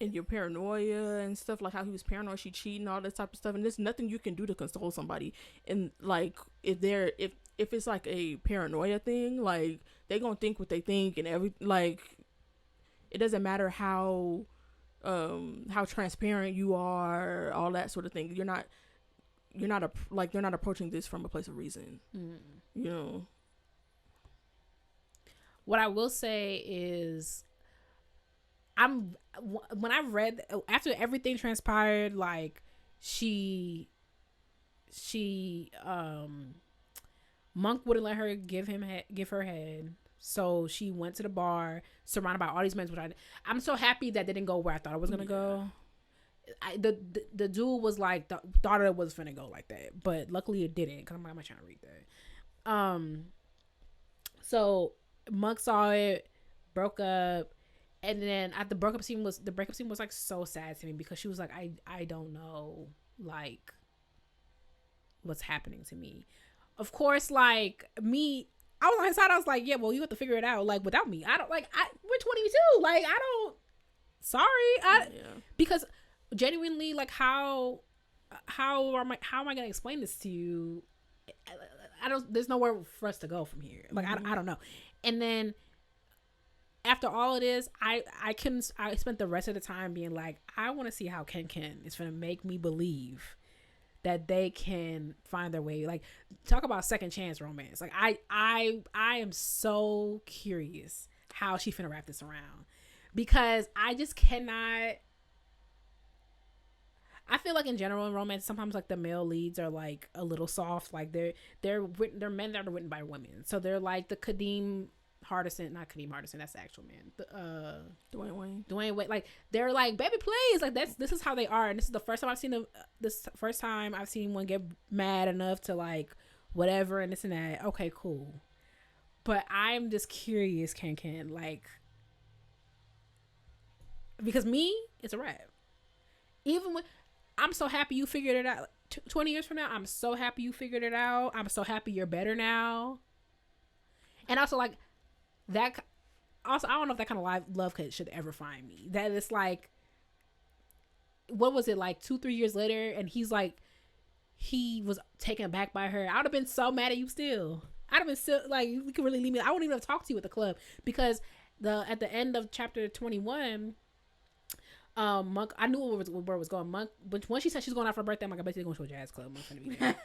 S1: and your paranoia and stuff, like how he was paranoid, she cheating, all this type of stuff, and there's nothing you can do to console somebody. And like if it's like a paranoia thing, like they gonna think what they think, and like it doesn't matter how transparent you are, all that sort of thing. They're not approaching this from a place of reason. You know.
S2: What I will say is, when I read after everything transpired, like she Monk wouldn't let her give her head, so she went to the bar surrounded by all these men, which I'm so happy that didn't go where I thought it was gonna go. The dude was like thought it was gonna go like that, but luckily it didn't, because I'm not trying to read that. So Monk saw it, broke up. And then at the breakup scene was like so sad to me, because she was like, I don't know, like, what's happening to me. Of course, like me, I was on his side. I was like, yeah, well, you have to figure it out, like, without me. We're 22. Like, I don't. Sorry, because genuinely, like, how am I gonna explain this to you? I don't. There's nowhere for us to go from here. Like, I don't know. And then, after all of this, I spent the rest of the time being like, I want to see how Ken is going to make me believe that they can find their way. Like, talk about second chance romance. Like, I am so curious how she finna wrap this around, because I just cannot. I feel like in general in romance, sometimes like the male leads are like a little soft. Like they're men that are written by women, so they're like the not Kadeem Hardison, that's the actual man.
S1: Dwayne
S2: Wayne. Like, they're like, baby, please. Like, this is how they are. And this is the first time I've seen them. This first time I've seen one get mad enough to like whatever and this and that. Okay, cool. But I'm just curious, Ken, like, because me, it's a wrap. Even when I'm so happy you figured it out. 20 years from now, I'm so happy you figured it out. I'm so happy you're better now. And also, like, that also, I don't know if that kind of love should ever find me. That it's like, what was it, like 2-3 years later, and he's like, he was taken aback by her. I would have been so mad at you still. I'd have been still like, you could really leave me. I wouldn't even have talked to you at the club, because at the end of chapter 21, Monk, I knew where it was going. Monk, but when she said she's going out for her birthday, I'm like, I bet she's going to a jazz club. Monk's gonna be there.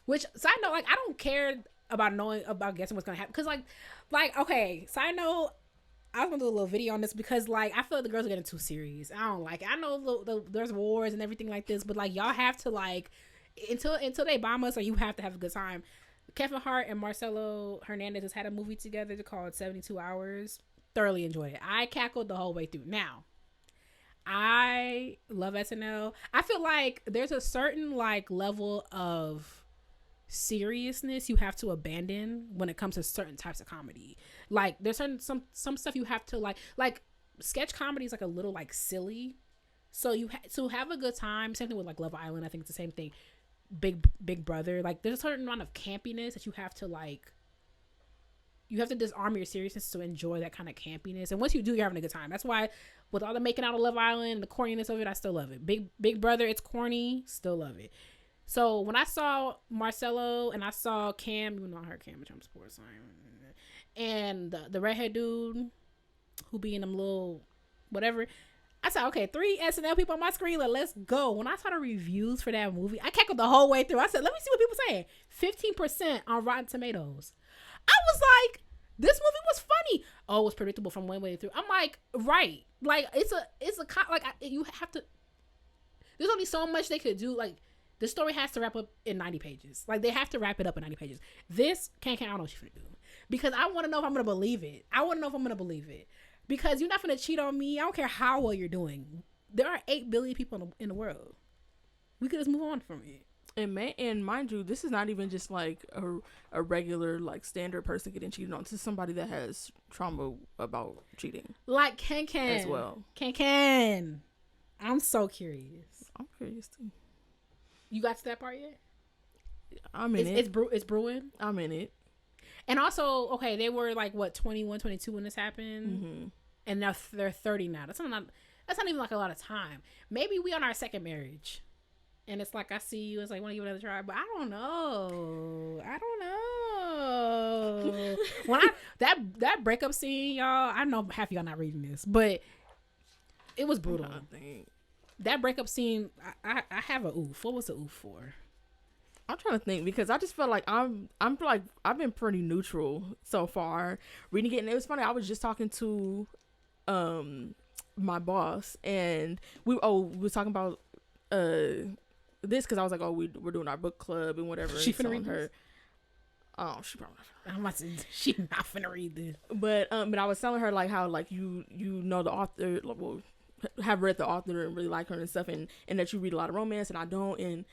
S2: Which, side note, like, I don't care about guessing what's gonna happen, because like okay, side note, I was gonna do a little video on this, because like I feel like the girls are getting too serious. I don't like it. I know there's wars and everything like this, but like, y'all have to, like, until they bomb us, or you have to have a good time. Kevin Hart and Marcelo Hernandez has had a movie together called 72 Hours. Thoroughly enjoyed it. I cackled the whole way through. Now, I love SNL. I feel like there's a certain like level of seriousness you have to abandon when it comes to certain types of comedy. Like, there's some stuff you have to like sketch comedy is like a little like silly, so you to have a good time. Same thing with like Love Island. I think it's the same thing. Big Brother, like, there's a certain amount of campiness that you have to disarm your seriousness to enjoy that kind of campiness. And once you do, you're having a good time. That's why with all the making out of Love Island, the corniness of it, I still love it. Big Brother, it's corny, still love it. So when I saw Marcelo and I saw Cam, even though I heard Cam, which I'm sports, and the redhead dude who be in them little whatever, I said, okay, 3 SNL people on my screen, let's go. When I saw the reviews for that movie, I cackled the whole way through. I said, let me see what people saying. 15% on Rotten Tomatoes. I was like, this movie was funny. Oh, it was predictable from one way through. I'm like, right. Like, you have to, there's only so much they could do. Like, the story has to wrap up in 90 pages. Like, they have to wrap it up in 90 pages. This, I don't know what she's going to do. Because I want to know if I'm going to believe it. Because you're not going to cheat on me. I don't care how well you're doing. There are 8 billion people in the world. We could just move on from it.
S1: And mind you, this is not even just like a regular, like, standard person getting cheated on. This is somebody that has trauma about cheating.
S2: Like Ken
S1: as well.
S2: Ken. I'm so curious.
S1: I'm curious too.
S2: You got to that part yet?
S1: I'm in it.
S2: It's brewing.
S1: I'm in it.
S2: And also, okay, they were like what 21, 22 when this happened, and now they're 30 now. That's not even like a lot of time. Maybe we on our second marriage, and it's like I see you, it's like want to give it another try, but I don't know. When that breakup scene, y'all, I know half of y'all not reading this, but it was brutal. That breakup scene, I have a oof. What was the oof for?
S1: I'm trying to think because I just feel like I'm like I've been pretty neutral so far reading it, and it was funny. I was just talking to my boss, and we were talking about this because I was like, oh, we're doing our book club and whatever.
S2: She finna read
S1: her.
S2: This?
S1: Oh, she probably not.
S2: I'm about to. She not finna read this.
S1: But I was telling her like how like you know the author, well, have read the author and really like her and stuff, and that you read a lot of romance and I don't,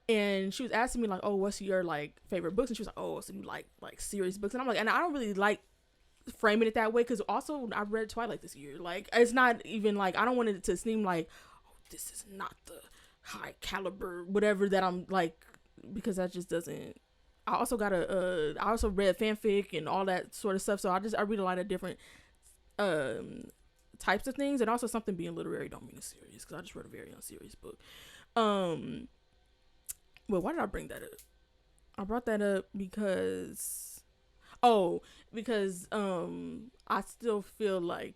S1: and she was asking me like, oh, what's your like favorite books, and she was like, oh, so you like serious books, and I'm like, and I don't really like framing it that way because also I read Twilight this year. Like it's not even like I don't want it to seem like, oh, this is not the high caliber whatever that I'm like, because that just doesn't. I also I also read fanfic and all that sort of stuff, so I read a lot of different types of things, and also something being literary don't mean it's serious because I just read a very unserious book. Well, why did I bring that up? I brought that up because I still feel like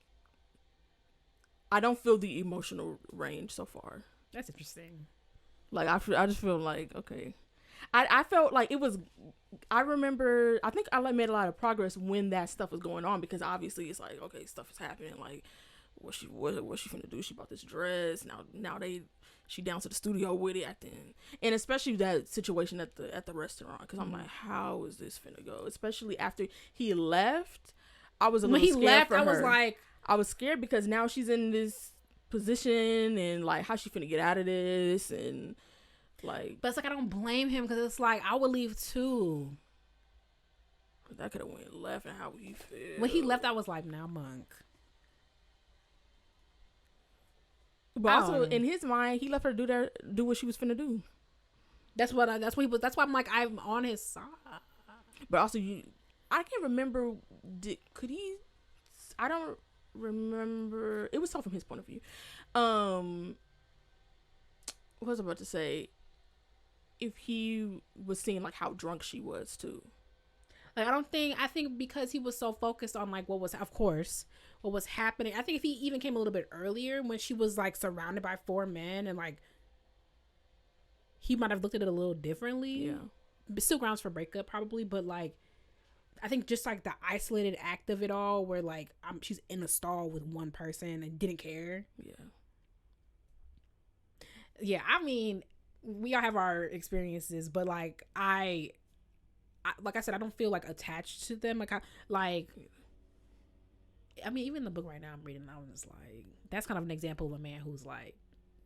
S1: I don't feel the emotional range so far.
S2: That's interesting.
S1: Like I just feel like okay. I felt like it was. I remember. I think I made a lot of progress when that stuff was going on because obviously it's like okay, stuff is happening. Like what she finna do? She bought this dress. Now she down to the studio with it at the end, and especially that situation at the restaurant because I'm like, how is this finna go? Especially after he left, I was a little scared. When he left, for her. I was scared because now she's in this position and like how she finna get out of this and. Like,
S2: but it's like I don't blame him because it's like I would leave too.
S1: That could have went left and how he felt.
S2: When he left, I was like, "Now, Monk."
S1: But also in his mind, he left her do what she was finna do.
S2: That's why I'm like I'm on his side.
S1: But also, I can't remember. Could he? I don't remember. It was all from his point of view. What was I about to say? If he was seeing like how drunk she was too.
S2: Like I think because he was so focused on like what was happening. I think if he even came a little bit earlier when she was like surrounded by 4 men and like he might have looked at it a little differently.
S1: Yeah.
S2: But still grounds for breakup probably, but like I think just like the isolated act of it all where like she's in a stall with one person and didn't care. Yeah, I mean, we all have our experiences, but like I like I said, I don't feel like attached to them. I mean, even the book right now I'm reading, I was just like, that's kind of an example of a man who's like,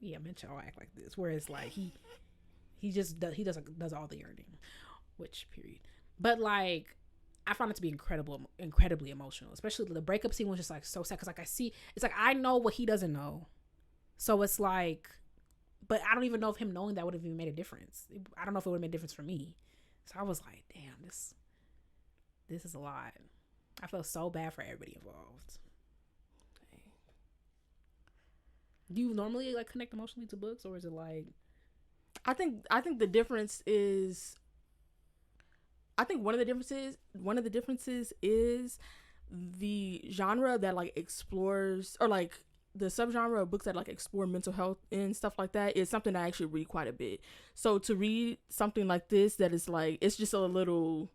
S2: yeah, men should all act like this. Whereas like he just does all the earning, which period. But like I found it to be incredibly emotional, especially the breakup scene was just like so sad because like it's like I know what he doesn't know, so it's like. But I don't even know if him knowing that would have even made a difference. I don't know if it would have made a difference for me. So I was like, damn, this is a lot. I feel so bad for everybody involved. Okay. Do you normally like connect emotionally to books, or is it like?
S1: I think the difference is. I think one of the differences is the genre that like explores or like. The subgenre of books that like explore mental health and stuff like that is something I actually read quite a bit. So to read something like this that is like it's just a little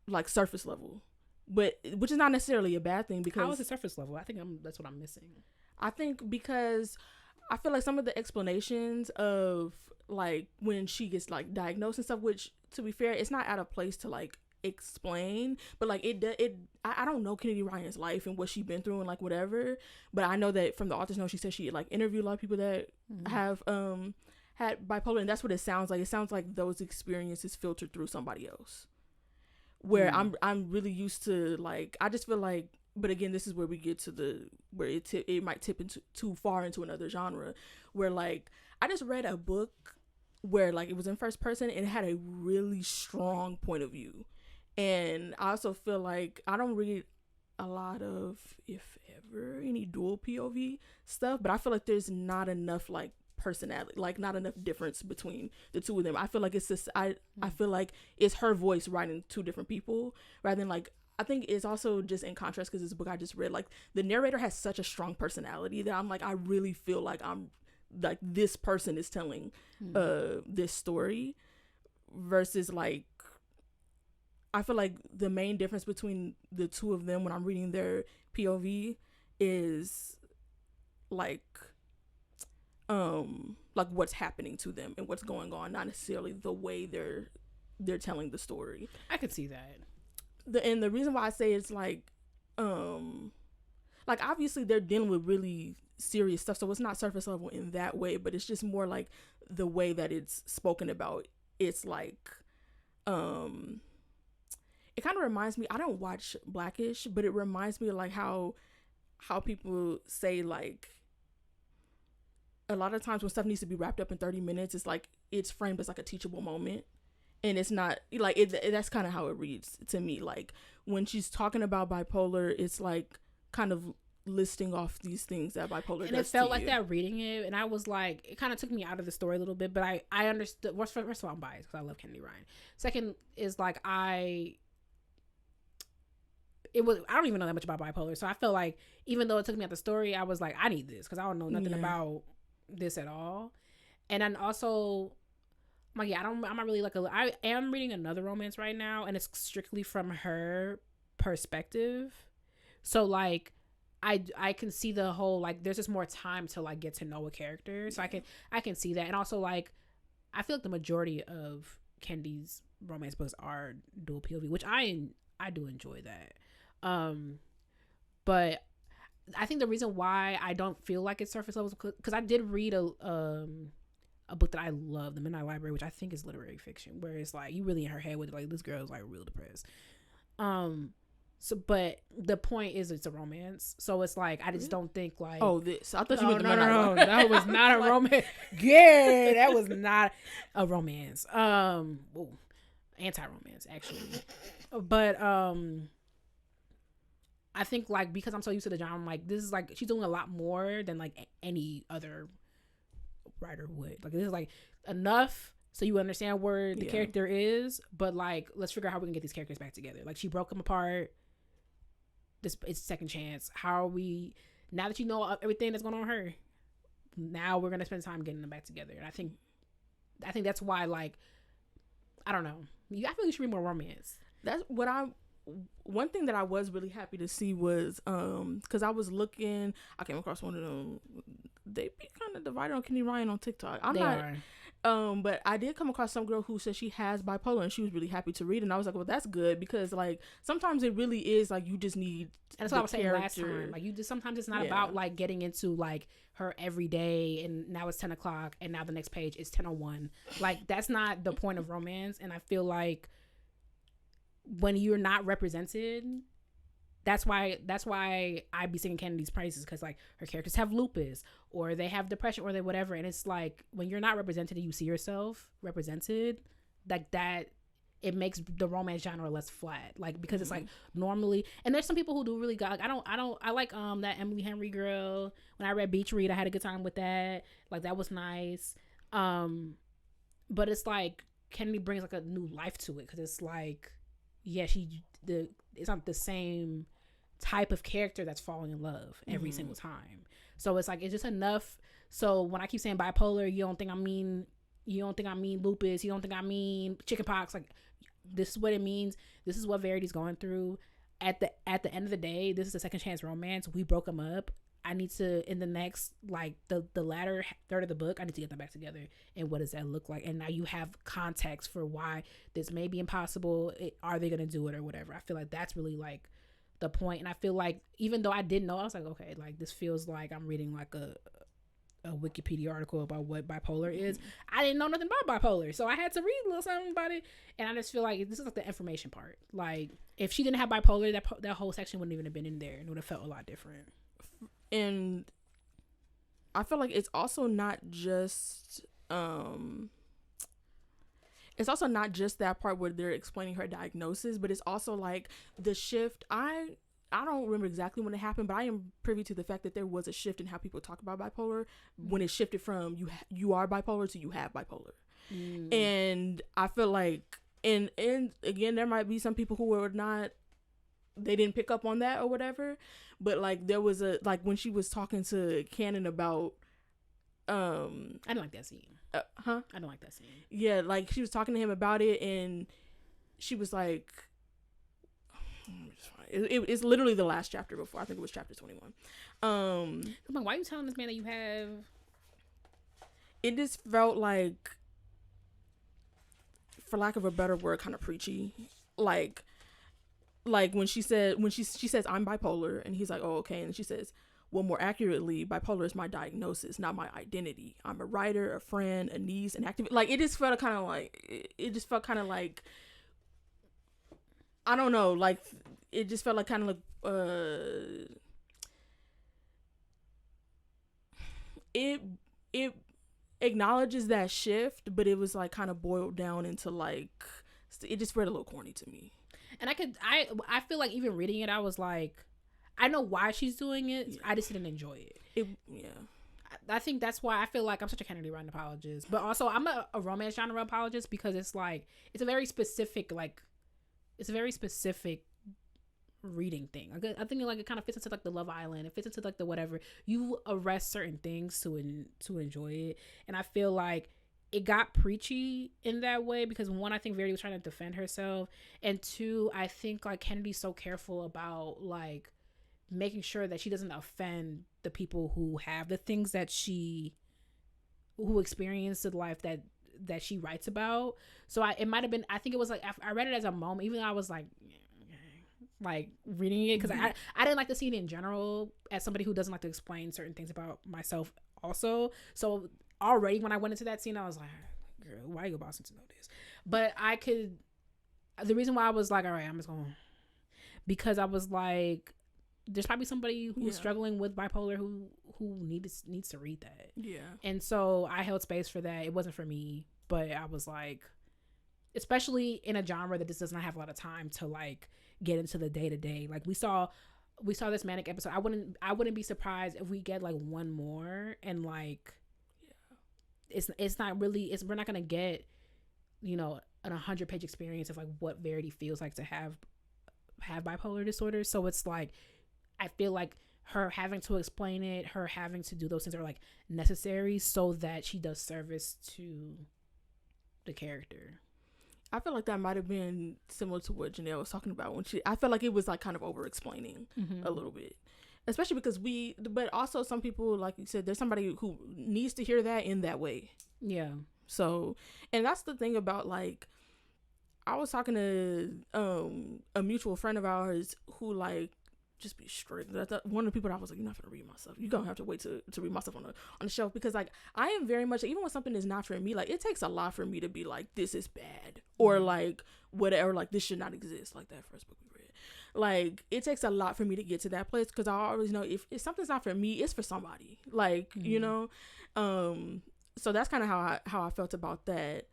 S1: like surface level, but which is not necessarily a bad thing because
S2: how is it surface level? I think that's what I'm missing.
S1: I think because I feel like some of the explanations of like when she gets like diagnosed and stuff, which to be fair, it's not out of place to like explain, but like I don't know Kennedy Ryan's life and what she's been through and like whatever, but I know that from the author's note she said she like interviewed a lot of people that have had bipolar, and that's what it sounds like. It sounds like those experiences filtered through somebody else, where I'm really used to like I just feel like, but again this is where we get to where it might tip into too far into another genre, where like I just read a book where like it was in first person and it had a really strong point of view. And I also feel like I don't read a lot of, if ever, any dual POV stuff, but I feel like there's not enough like personality, like not enough difference between the two of them. I feel like it's just I feel like it's her voice writing two different people rather than like, I think it's also just in contrast because this book I just read, like the narrator has such a strong personality that I'm like, I really feel like I'm like this person is telling this story versus like, I feel like the main difference between the two of them when I'm reading their POV is like what's happening to them and what's going on, not necessarily the way they're telling the story.
S2: I could see that.
S1: And the reason why I say it's like obviously they're dealing with really serious stuff, so it's not surface level in that way, but it's just more like the way that it's spoken about. It's like it kind of reminds me, I don't watch Blackish, but it reminds me of like how people say like a lot of times when stuff needs to be wrapped up in 30 minutes, it's like it's framed as like a teachable moment. And it's not like that's kind of how it reads to me. Like when she's talking about bipolar, it's like kind of listing off these things that bipolar does.
S2: And it felt like that reading it, and I was like, it kind of took me out of the story a little bit, but I understood. First of all, I'm biased because I love Kennedy Ryan. Second is like I don't even know that much about bipolar, so I felt like even though it took me out the story, I was like, I need this because I don't know nothing about this at all. And then also, like, yeah, I'm not really like I am reading another romance right now, and it's strictly from her perspective. So like, I can see the whole like there's just more time to like get to know a character, so I can see that. And also like, I feel like the majority of Kendi's romance books are dual POV, which I do enjoy that. But I think the reason why I don't feel like it's surface level is because I did read a book that I love, The Midnight Library, which I think is literary fiction, where it's like you really in her head with like this girl is like real depressed. So, but the point is it's a romance, so it's like I just don't think like
S1: this. I thought you meant
S2: no, that was not a romance. Yeah, that was not a romance. Anti-romance actually, but I think like because I'm so used to the genre, I'm like this is like she's doing a lot more than like any other writer would. Like this is like enough so you understand where the character is, but like let's figure out how we can get these characters back together. Like she broke them apart. This it's second chance. How are we now that you know everything that's going on with her? Now we're gonna spend time getting them back together. And I think that's why like I don't know. I feel like you should read more romance.
S1: That's what one thing that I was really happy to see was because I was looking, I came across one of them. They be kind of divided on Kenny Ryan on TikTok. But I did come across some girl who said she has bipolar and she was really happy to read it. And I was like, well, that's good because like sometimes it really is like you just need.
S2: And that's what I was saying last time. Like you just sometimes it's not about like getting into like her every day and now it's 10 o'clock and now the next page is 10:01. Like that's not the point of romance. And I feel like when you're not represented, that's why I be singing Kennedy's praises because like her characters have lupus or they have depression or they whatever, and it's like when you're not represented and you see yourself represented like that, it makes the romance genre less flat. Like because it's like normally, and there's some people who do really good. Like, I like that Emily Henry girl. When I read Beach Read, I had a good time with that. Like that was nice. But it's like Kennedy brings like a new life to it because it's like. Yeah, it's not the same type of character that's falling in love every single time. So it's like it's just enough. So when I keep saying bipolar, you don't think I mean lupus, you don't think I mean chickenpox. Like this is what it means. This is what Verity's going through. At the end of the day, this is a second chance romance. We broke them up. I need to, in the next, like, the latter third of the book, I need to get them back together. And what does that look like? And now you have context for why this may be impossible. Are they going to do it or whatever? I feel like that's really, like, the point. And I feel like, even though I didn't know, I was like, okay, like, this feels like I'm reading, like, a Wikipedia article about what bipolar is. I didn't know nothing about bipolar. So I had to read a little something about it. And I just feel like this is, like, the information part. Like, if she didn't have bipolar, that whole section wouldn't even have been in there. And it would have felt a lot different.
S1: And I feel like it's also not just it's also not just that part where they're explaining her diagnosis, but it's also like the shift. I don't remember exactly when it happened, but I am privy to the fact that there was a shift in how people talk about bipolar when it shifted from you are bipolar to you have bipolar. And I feel like, and again, there might be some people who were not, they didn't pick up on that or whatever, but like there was a, like when she was talking to Cannon about
S2: I didn't like that scene. I don't like that scene.
S1: Yeah, like she was talking to him about it, and she was like, it's literally the last chapter before, I think it was chapter 21.
S2: I'm like, why are you telling this man that you have?
S1: It just felt like, for lack of a better word, kind of preachy. Like when she says I'm bipolar, and he's like, oh, okay, and she says, well, more accurately, bipolar is my diagnosis, not my identity. I'm a writer, a friend, a niece, an activist. Like, it just felt kind of like, I don't know, like, it just felt like kind of like, it acknowledges that shift, but it was like kind of boiled down into like, it just read a little corny to me.
S2: And I feel like even reading it, I was like, I know why she's doing it. Yeah. I just didn't enjoy it. I think that's why I feel like I'm such a Kennedy Ryan apologist, but also I'm a romance genre apologist, because it's like, it's a very specific reading thing. I think like it kind of fits into like the Love Island. It fits into like the whatever. You arrest certain things to enjoy it, and I feel like it got preachy in that way because, one, I think Verity was trying to defend herself, and two, I think like Kennedy's so careful about like making sure that she doesn't offend the people who have the things that who experience the life that she writes about. So it might have been, I think it was like, I read it as a moment, even though I was like reading it, because I didn't like the scene in general as somebody who doesn't like to explain certain things about myself also. So already when I went into that scene, I was like, girl, why you go Boston to know this? But the reason why I was like, all right, I'm just going, because I was like, there's probably somebody who's struggling with bipolar who needs to read that. Yeah. And so I held space for that. It wasn't for me, but I was like, especially in a genre that just does not have a lot of time to like get into the day to day. Like we saw this manic episode. I wouldn't be surprised if we get like one more, and like, it's not really, we're not gonna get, you know, an 100-page experience of like what Verity feels like to have bipolar disorder. So it's like, I feel like her having to explain it, her having to do those things are like necessary so that she does service to the character.
S1: I feel like that might have been similar to what Janelle was talking about when I felt like it was like kind of over explaining a little bit, especially because but also some people, like you said, there's somebody who needs to hear that in that way. Yeah. So, and that's the thing about, like, I was talking to a mutual friend of ours who like just be straight. One of the people that I was like, you're not gonna read my stuff. You're gonna have to wait to read my stuff on the shelf, because like I am very much, even when something is not for me, like it takes a lot for me to be like, this is bad, or like whatever, like this should not exist, like that first book we read. Like it takes a lot for me to get to that place, because I always know if something's not for me, it's for somebody. Like you know, so that's kind of how I felt about that.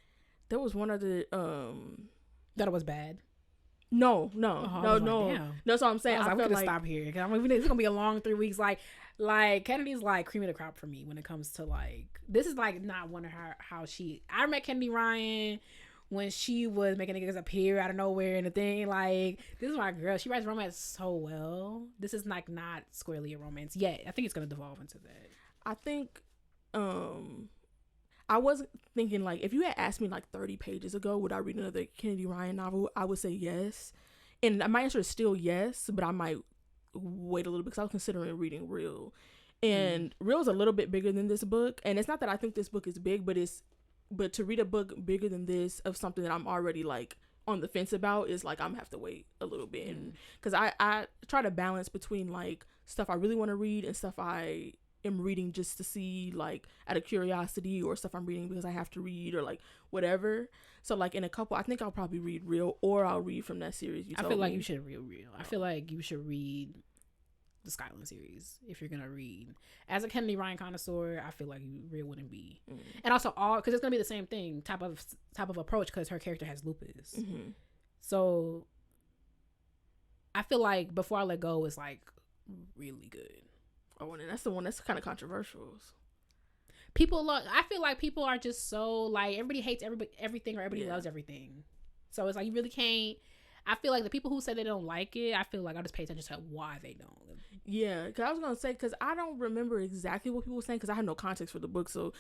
S1: There was one other
S2: that it was bad.
S1: No. That's what I'm saying.
S2: I feel like stop here, because it's gonna be a long 3 weeks. Like Kennedy's like cream of the crop for me when it comes to like, this is like not one of her how she. I met Kennedy Ryan when she was making niggas appear out of nowhere and the thing. Like, this is my girl. She writes romance so well. This is like not squarely a romance yet. I think it's gonna devolve into that.
S1: I think I was thinking, like, if you had asked me like 30 pages ago, would I read another Kennedy Ryan novel? I would say yes. And my answer is still yes, but I might wait a little bit, because I was considering reading Real. And Real's a little bit bigger than this book. And it's not that I think this book is big, but to read a book bigger than this of something that I'm already like on the fence about is like, I'm gonna have to wait a little bit. Because I try to balance between like stuff I really want to read and stuff I am reading just to see, like out of curiosity, or stuff I'm reading because I have to read, or like whatever. So like in a couple, I think I'll probably read Real, or I'll read from that series you told me.
S2: I feel like you should read Real. I feel like you should read the Skyland series if you're gonna read. As a Kennedy Ryan connoisseur, I feel like you really wouldn't be. And also all because it's gonna be the same thing type of approach because her character has lupus. So I feel like Before I Let Go is like really good.
S1: Oh, and that's the one that's kind of controversial.
S2: I feel like people are just so like everybody hates everything or everybody loves everything. So it's like you really can't. I feel like the people who say they don't like it, I feel like I'll just pay attention to why they don't.
S1: Yeah, because I was gonna say because I don't remember exactly what people were saying because I had no context for the book. So,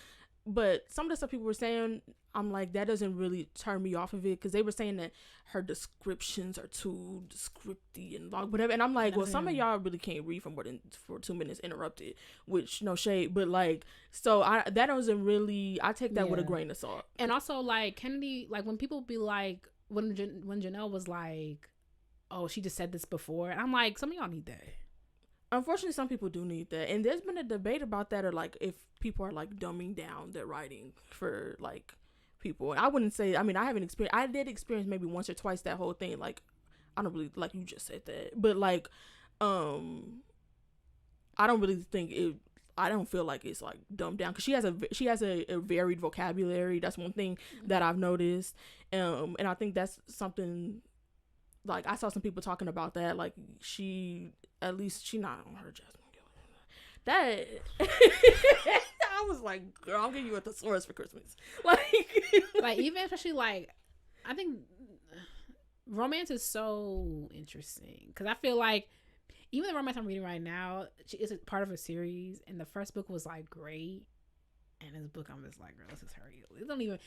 S1: but some of the stuff people were saying, I'm like that doesn't really turn me off of it because they were saying that her descriptions are too descriptive and long, whatever. And I'm like, well, some of y'all really can't read for more than 2 minutes interrupted, which no shade, but like, so that doesn't really. I take that with a grain of salt.
S2: And also like Kennedy, like when people be like. When Janelle was like, oh, she just said this before. And I'm like, some of y'all need that.
S1: Unfortunately, some people do need that. And there's been a debate about that or like if people are like dumbing down their writing for like people. And I wouldn't say, I mean, I haven't experienced, I did experience maybe once or twice that whole thing. Like, I don't really, like you just said that. But like, I don't really think it, I don't feel like it's like dumbed down because she has a varied vocabulary. That's one thing that I've noticed, and I think that's something. Like I saw some people talking about that. Like at least she not on her Jasmine Gill. That I was like, girl, I'm getting you a thesaurus for Christmas.
S2: Like even especially like, I think romance is so interesting because I feel like. Even the romance I'm reading right now, it's a part of a series, and the first book was like great, and this book I'm just like, girl, let's just hurry. It don't even.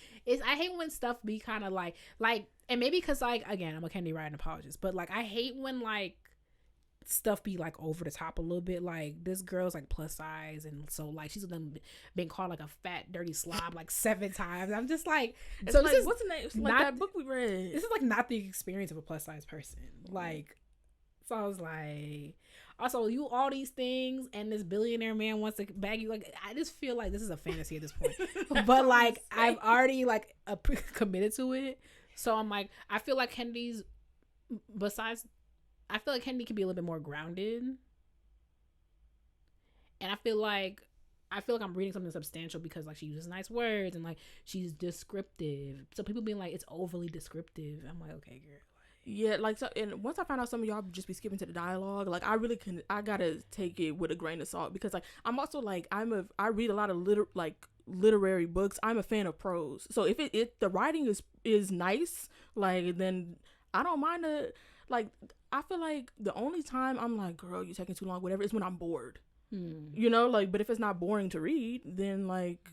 S2: I hate when stuff be kind of like, and maybe because like again, I'm a Kennedy Ryan apologist, but like I hate when like stuff be like over the top a little bit. Like this girl's like plus size, and so like she's been called like a fat dirty slob like 7 times. I'm just like,
S1: so like, what's the name? It's like that book we read.
S2: This is like not the experience of a plus size person, like. So I was like, also you all these things and this billionaire man wants to bag you. Like I just feel like this is a fantasy at this point. But like I've already like committed to it. So I'm like, I feel like Kennedy's I feel like Kennedy can be a little bit more grounded. And I feel like I'm reading something substantial because like she uses nice words and like she's descriptive. So people being like it's overly descriptive. I'm like, okay, girl.
S1: Yeah, like so, and once I found out some of y'all just be skipping to the dialogue, like I really I gotta take it with a grain of salt because like I'm also like I read a lot of literary books. I'm a fan of prose, so if the writing is nice, like then I don't mind like I feel like the only time I'm like, girl, you're taking too long, whatever, is when I'm bored. You know, like, but if it's not boring to read, then like,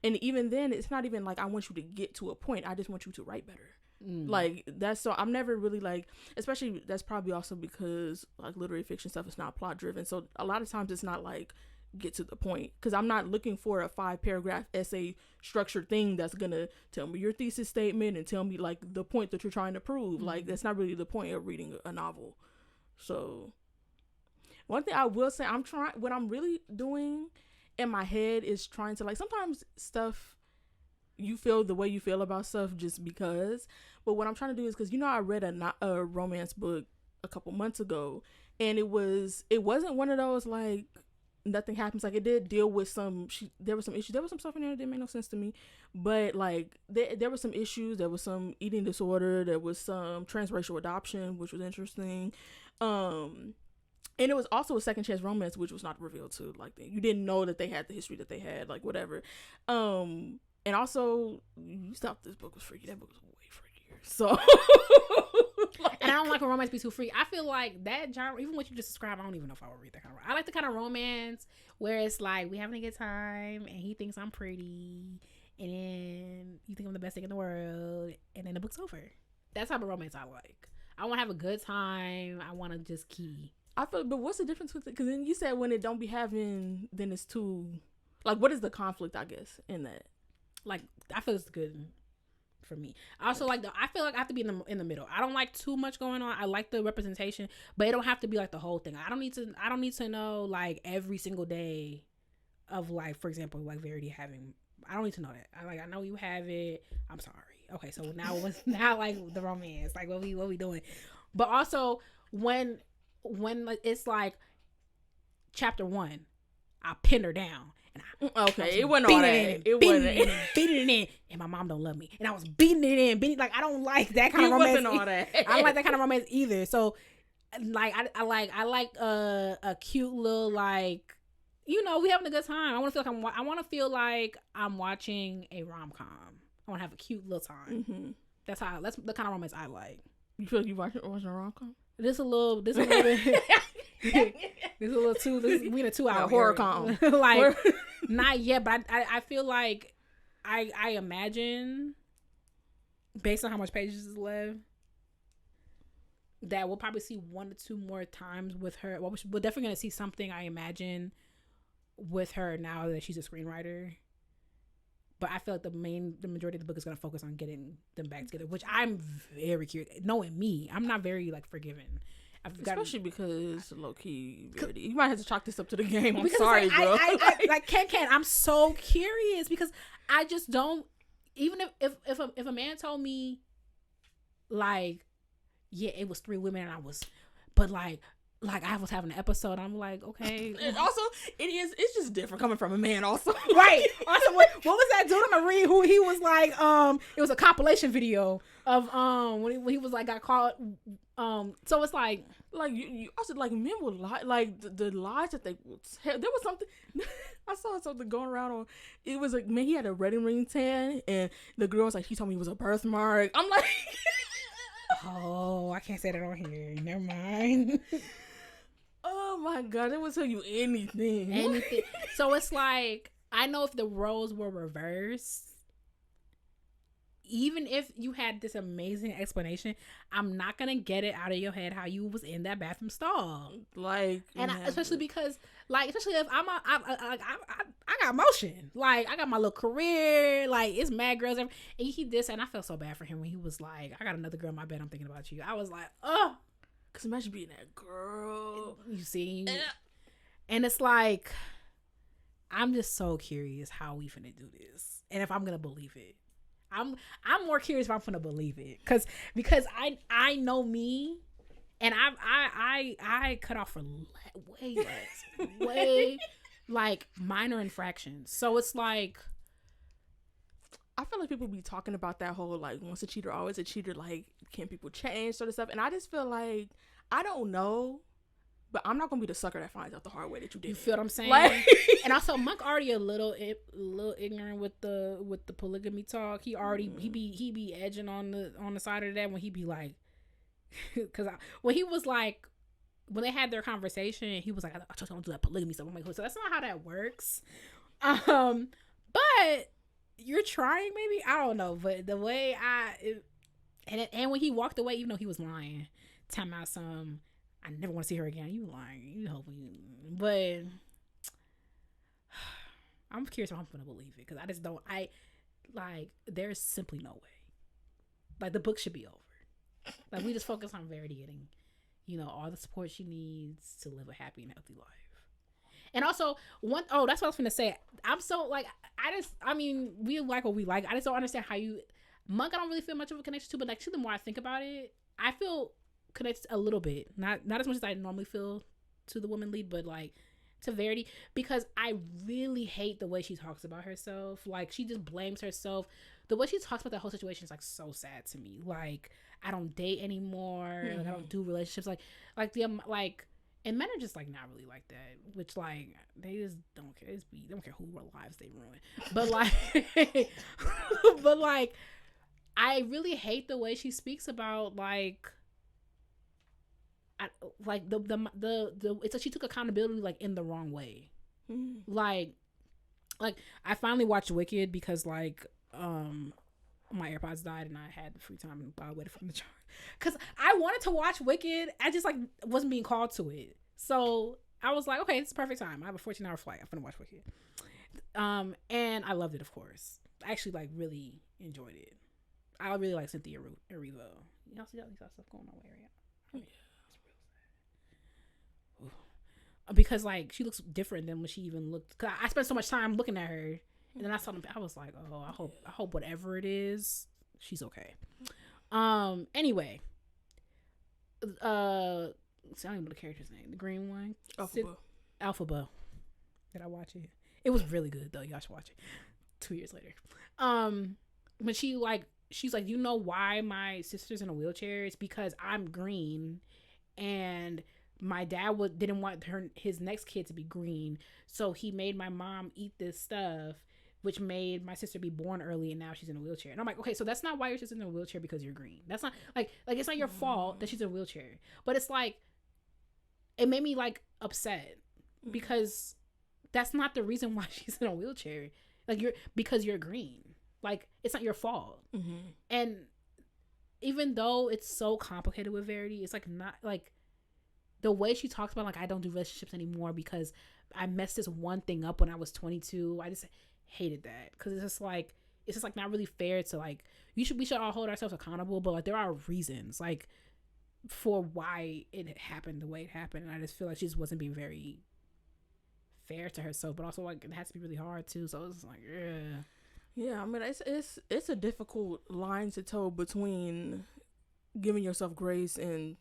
S1: and even then, it's not even like I want you to get to a point. I just want you to write better. Like that's so I'm never really like, especially that's probably also because like literary fiction stuff is not plot driven, so a lot of times it's not like get to the point because I'm not looking for a 5-paragraph essay structured thing that's gonna tell me your thesis statement and tell me like the point that you're trying to prove. Like that's not really the point of reading a novel. So one thing I will say, what I'm really doing in my head is trying to like, sometimes stuff you feel the way you feel about stuff just because, but what I'm trying to do is because I read a romance book a couple months ago, and it wasn't one of those like nothing happens. Like it did deal with there were some issues, there was some stuff in there that didn't make no sense to me, but like there were some issues, there was some eating disorder, there was some transracial adoption, which was interesting, and it was also a second chance romance, which was not revealed to like you didn't know that they had the history that they had, like whatever. And also, you thought this book was freaky. That book was way freakier. So,
S2: like, and I don't like when romance be too free. I feel like that genre, even what you just described, I don't even know if I would read that kind of. I like the kind of romance where it's like we having a good time, and he thinks I'm pretty, and then you think I'm the best thing in the world, and then the book's over. That's the type of romance I like. I want to have a good time. I want to just key.
S1: I feel, but what's the difference with it? Because then you said when it don't be having, then it's too, like, what is the conflict? I guess in that.
S2: Like I feel it's good for me. I also like I feel like I have to be in the middle. I don't like too much going on. I like the representation, but it don't have to be like the whole thing. I don't need to know like every single day of like, for example, like Verity having. I don't need to know that. I know you have it. I'm sorry. Okay, so now like the romance, like what we doing, but also when like it's like chapter 1, I pinned her down. And
S1: it wasn't all that. It wasn't.
S2: Beating it in. And my mom don't love me. And I was beating it in. Like, I don't like that kind of romance.
S1: It wasn't all that.
S2: I don't like that kind of romance either. So, like, I like a cute little, like, you know, we having a good time. I want to feel like I'm watching a rom-com. I want to have a cute little time.
S1: Mm-hmm.
S2: That's the kind of romance I like.
S1: You feel like you watching a rom-com?
S2: This a little bit. This a little too. We in a 2 hour
S1: horror com.
S2: Like, not yet, but I feel like I imagine, based on how much pages is left, that we'll probably see 1 to 2 more times with her. Well, we're definitely gonna see something, I imagine, with her now that she's a screenwriter. But I feel like the majority of the book is going to focus on getting them back together, which I'm very curious. Knowing me, I'm not very, like, forgiving.
S1: Especially because, low-key, you might have to chalk this up to the game. I'm sorry, bro.
S2: Ken, I'm so curious because I just don't, even if a man told me, like, yeah, it was 3 women and but I was having an episode. I'm like, okay.
S1: And also, it's just different coming from a man also.
S2: Right. Also, what was that dude I'm reading who he was like, it was a compilation video of, when he was like, got caught. So it's like
S1: you also, like, men will lie, like the lies that they will tell. There was something, I saw something going around on, it was like, man, he had a wedding ring tan and the girl was like, he told me it was a birthmark. I'm like,
S2: oh, I can't say that on here. Never mind.
S1: Oh my God, it will tell you anything.
S2: So it's like, I know if the roles were reversed, even if you had this amazing explanation, I'm not gonna get it out of your head how you was in that bathroom stall.
S1: Like,
S2: and especially because, like, especially if I got motion. Like, I got my little career. Like, it's mad girls. And he did say, and I felt so bad for him when he was like, I got another girl in my bed. I'm thinking about you. I was like, oh.
S1: Cause imagine being that girl.
S2: You see? And it's like, I'm just so curious how we finna do this. And if I'm gonna believe it. I'm more curious if I'm gonna believe it. Because I know me, and I cut off for way less. Way like minor infractions. So it's like,
S1: I feel like people be talking about that whole, like, once a cheater, always a cheater, like, can people change, sort of stuff. And I just feel like, I don't know, but I'm not gonna be the sucker that finds out the hard way that you did.
S2: You feel what I'm saying?
S1: Like,
S2: and also, Monk already a little ignorant with the polygamy talk. He already he be edging on the side of that when he be like, because when he was like, when they had their conversation, he was like, I just don't do that polygamy stuff. I'm like, so that's not how that works. But you're trying, maybe, I don't know, but the way and when he walked away, even though he was lying, time out some, I never want to see her again. You lying, you hoping, but I'm curious if I'm gonna believe it, because I just don't. There's simply no way. Like, the book should be over. Like, we just focus on Verity getting, all the support she needs to live a happy and healthy life. And also, that's what I was gonna say. I'm so, like, we like what we like. I just don't understand how Monk, I don't really feel much of a connection to, but, like, the more I think about it, I feel connected a little bit. Not as much as I normally feel to the woman lead, but, like, to Verity, because I really hate the way she talks about herself. Like, she just blames herself. The way she talks about that whole situation is, like, so sad to me. Like, I don't date anymore. Mm-hmm. Like, I don't do relationships. And men are just, like, not really like that, which, like, they just don't care. They don't care who lives they ruin. But, like, but, like, I really hate the way she speaks about, like, it's like she took accountability, like, in the wrong way. Mm-hmm. Like I finally watched Wicked because, like, my AirPods died and I had free time while I waited for them to charge. Because I wanted to watch Wicked. I just, like, wasn't being called to it. So I was like, okay, it's the perfect time. I have a 14-hour flight. I'm going to watch Wicked. And I loved it, of course. I actually, like, really enjoyed it. I really like Cynthia Erivo. Y'all see all these stuff going on over here? Oh, yeah. It's real sad. Because, like, she looks different than when she even looked. Cause I spent so much time looking at her. And then I saw them. I was like, oh, I hope whatever it is, she's okay. Anyway, I don't even know the character's name. The green one. Alphaba. Did I watch it? It was really good though. Y'all should watch it. 2 years later. But she's like, you know why my sister's in a wheelchair? It's because I'm green, and my dad didn't want his next kid to be green, so he made my mom eat this stuff, which made my sister be born early, and now she's in a wheelchair. And I'm like, okay, so that's not why your sister's in a wheelchair, because you're green. That's not like it's not your fault that she's in a wheelchair. But it's like, it made me like upset, because that's not the reason why she's in a wheelchair. Like, because you're green. Like, it's not your fault. Mm-hmm. And even though it's so complicated with Verity, it's like not like the way she talks about, like, I don't do relationships anymore because I messed this one thing up when I was 22. I just hated that, because it's just like not really fair to, like, we should all hold ourselves accountable, but like there are reasons like for why it happened the way it happened, and I just feel like she just wasn't being very fair to herself, but also like it has to be really hard too. So it's like,
S1: yeah, I mean, it's a difficult line to toe between giving yourself grace and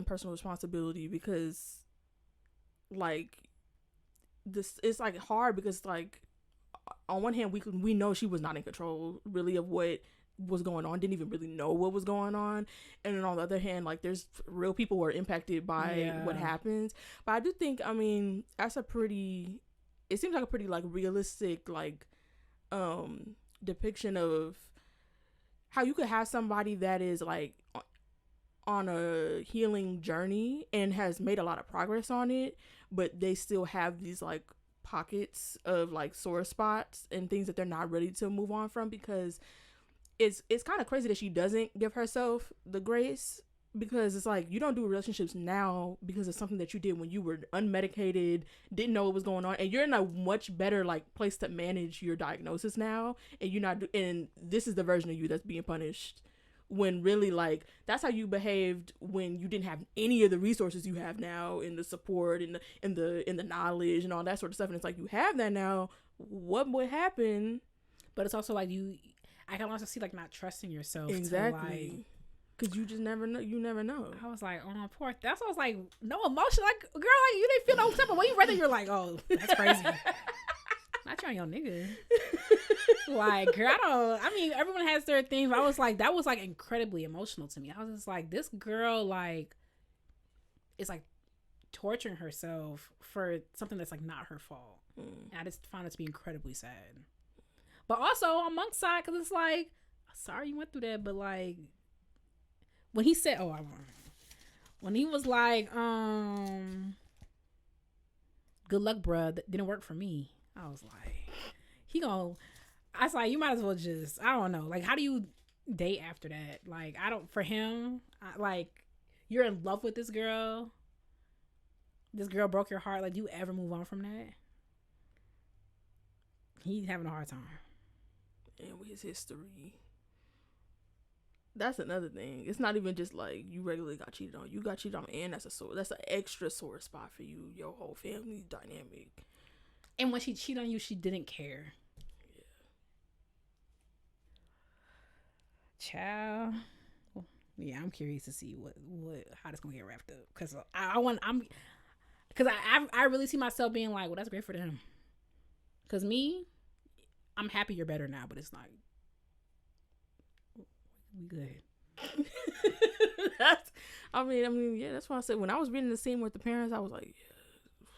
S1: personal responsibility, because like this, it's like hard, because like on one hand we know she was not in control really of what was going on, didn't even really know what was going on, and then on the other hand, like there's real people who are impacted by what happens. But I do think, I mean, it seems like a pretty like realistic like depiction of how you could have somebody that is like on a healing journey and has made a lot of progress on it, but they still have these like pockets of like sore spots and things that they're not ready to move on from, because it's kind of crazy that she doesn't give herself the grace, because it's like, you don't do relationships now because it's something that you did when you were unmedicated, didn't know what was going on, and you're in a much better like place to manage your diagnosis now, and you're not and this is the version of you that's being punished, when really like that's how you behaved when you didn't have any of the resources you have now, and the support and the knowledge and all that sort of stuff. And it's like, you have that now, what would happen?
S2: But it's also like I can also see like not trusting yourself.
S1: Exactly. Because you just never know. You never know.
S2: I was like, oh, poor. That's what I was like, no emotion. Like, girl, like, you didn't feel no type of way. You read it, you're like, oh, that's crazy. Not trying your nigga. Like, girl, I mean, everyone has their things, but I was like, that was like incredibly emotional to me. I was just like, this girl, like, is like torturing herself for something that's like not her fault. And I just found it to be incredibly sad. But also on Monk's side, because it's like, sorry you went through that, but like, when he said, when he was like, good luck, bruh, that didn't work for me. I was like, I was like, you might as well just, I don't know. Like, how do you date after that? Like, for him, like, you're in love with this girl. This girl broke your heart. Like, do you ever move on from that? He's having a hard time.
S1: And with his history, that's another thing. It's not even just like you regularly got cheated on. You got cheated on, and that's an extra sore spot for you. Your whole family dynamic.
S2: And when she cheated on you, she didn't care. Yeah. Child. Yeah, I'm curious to see how this gonna get wrapped up, because I really see myself being like, well, that's great for them. Because me, I'm happy you're better now, but it's like, we good.
S1: I mean, yeah, that's why I said when I was reading the scene with the parents, I was like, yeah,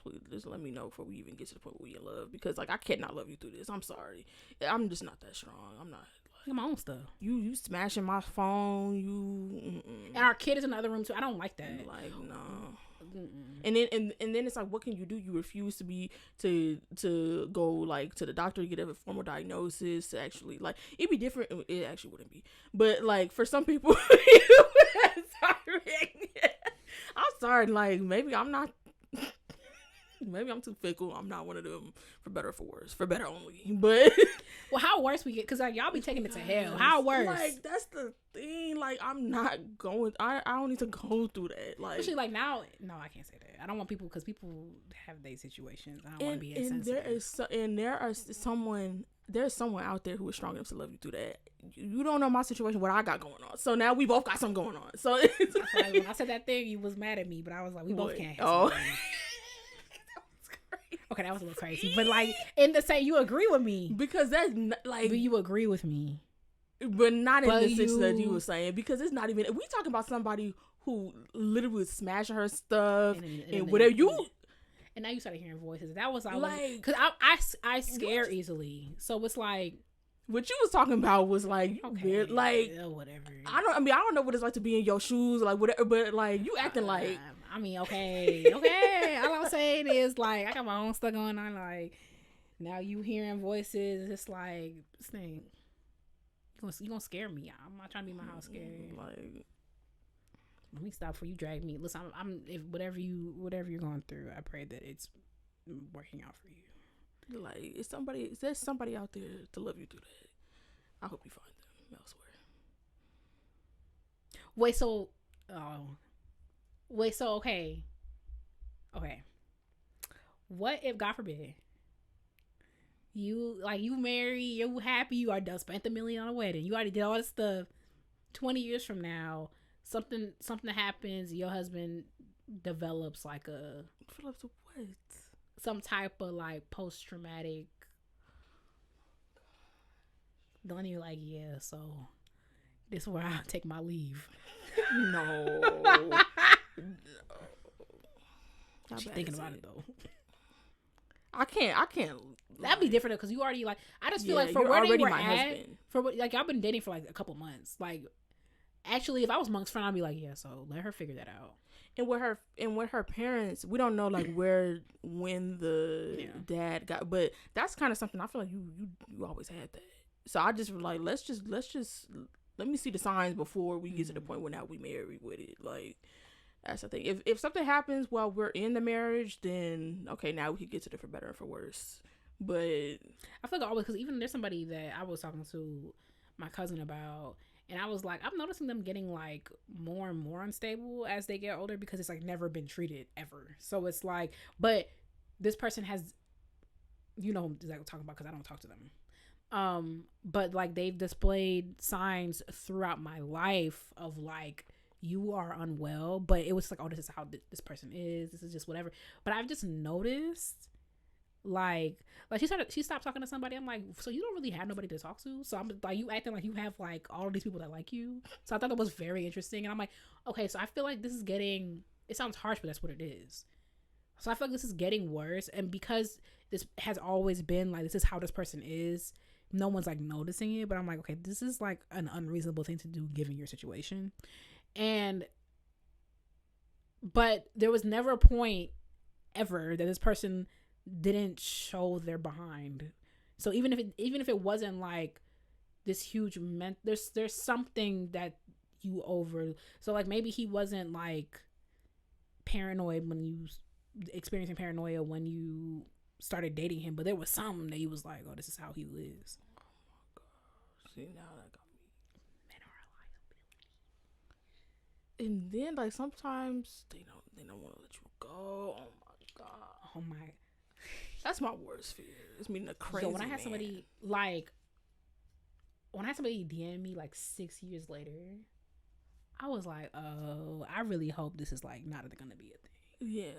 S1: please just let me know before we even get to the point where we in love, because like I cannot love you through this. I'm sorry, I'm just not that strong. I'm not.
S2: Like, my own stuff.
S1: You smashing my phone.
S2: And our kid is in the other room too. I don't like that.
S1: Like, no. And then it's like, what can you do? You refuse to go like to the doctor to get a formal diagnosis, to actually, like, it'd be different. It actually wouldn't be, but like for some people, I'm sorry, like maybe I'm too fickle. I'm not one of them, for better or for worse, for better only. But
S2: well, how worse we get? Because like y'all be taking it to hell. How worse?
S1: Like, that's the thing. Like, I'm not going. I don't need to go through that. Like,
S2: especially like now. No, I can't say that. I don't want people, because people have their situations. I don't want to be insensitive.
S1: There's someone out there who is strong enough to love you through that. You don't know my situation, what I got going on. So now we both got something going on. So
S2: like, when I said that thing, you was mad at me, but I was like, we both can't have something. Okay, that was a little crazy, but like in the same, you agree with me
S1: because that's like.
S2: Do you agree with me?
S1: But not in the sense that you were saying, because it's not even. We talking about somebody who literally was smashing her stuff and whatever you.
S2: And now you started hearing voices. That was like, because I scare easily, so it's like
S1: what you was talking about was like weird, like
S2: whatever.
S1: I don't know what it's like to be in your shoes, like whatever, but like you acting like.
S2: I mean, okay. All I'm saying is like I got my own stuff going on. Like now you hearing voices, it's like this thing. You gonna scare me? I'm not trying to be my house scared. Like, let me stop before you drag me. Listen, I'm if whatever you're going through, I pray that it's working out for you.
S1: Like, there's somebody out there to love you through that. I hope you find them elsewhere.
S2: Okay. What if, God forbid, you marry, you happy, you are done, spent $1 million on a wedding, you already did all this stuff. 20 years from now, something happens, your husband develops like some type of like post-traumatic. Don't you like, yeah, so this is where I take my leave.
S1: No.
S2: She's thinking about it though.
S1: I can't.
S2: That'd be different because you already like. I just feel like for where they were at, for what like y'all been dating for like a couple months. Like, actually, if I was Monk's friend, I'd be like, yeah. So let her figure that out.
S1: And with her parents, we don't know like when the dad got, but that's kind of something I feel like you always had that. So I just like let's just let me see the signs before we get to the point where now we married with it. Like, that's the thing. If something happens while we're in the marriage, then okay, now we can get to it for better and for worse. But
S2: I feel like always, because even there's somebody that I was talking to my cousin about, and I was like, I'm noticing them getting like more and more unstable as they get older because it's like never been treated ever. So it's like, but this person has, you know, who I'm talking about because I don't talk to them. But like they've displayed signs throughout my life of like, you are unwell, but it was like, oh, this is how this person is. This is just whatever. But I've just noticed, like she stopped talking to somebody. I'm like, so you don't really have nobody to talk to. So I'm like, you acting like you have like all of these people that like you. So I thought that was very interesting. And I'm like, okay, so I feel like this is getting. It sounds harsh, but that's what it is. So I feel like this is getting worse, and because this has always been like this is how this person is. No one's like noticing it, but I'm like, okay, this is like an unreasonable thing to do given your situation. But there was never a point ever that this person didn't show their behind. So even if it wasn't like this huge there's something that you over. So like maybe he wasn't like paranoid when you experiencing paranoia when you started dating him, but there was something that he was like, oh, this is how he is.
S1: Oh my god! See, now that got me.
S2: Men are a liability.
S1: And then like sometimes they don't want to let you go. Oh my god!
S2: Oh my.
S1: That's my worst fear. It's meeting a crazy. So
S2: when I had somebody DM me like 6 years later, I was like, oh, I really hope this is like not gonna be a thing.
S1: Yeah.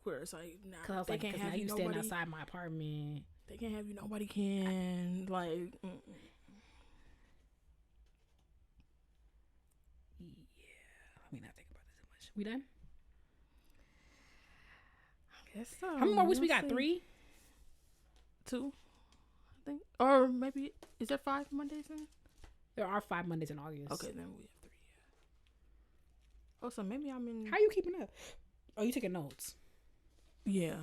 S1: Where it's like, nah,
S2: cause I was
S1: they
S2: like,
S1: can't have
S2: now you standing outside my apartment.
S1: They can't have you. Nobody can. Like,
S2: yeah. Let me not think about this too much. We done?
S1: I guess so.
S2: How many more weeks we got? 3?
S1: 2, I think. Or maybe, is there 5 Mondays in?
S2: There are 5 Mondays in August.
S1: Okay, then we have 3. Yeah. Oh, so maybe I'm in.
S2: How are you keeping up? Oh, you taking notes?
S1: Yeah.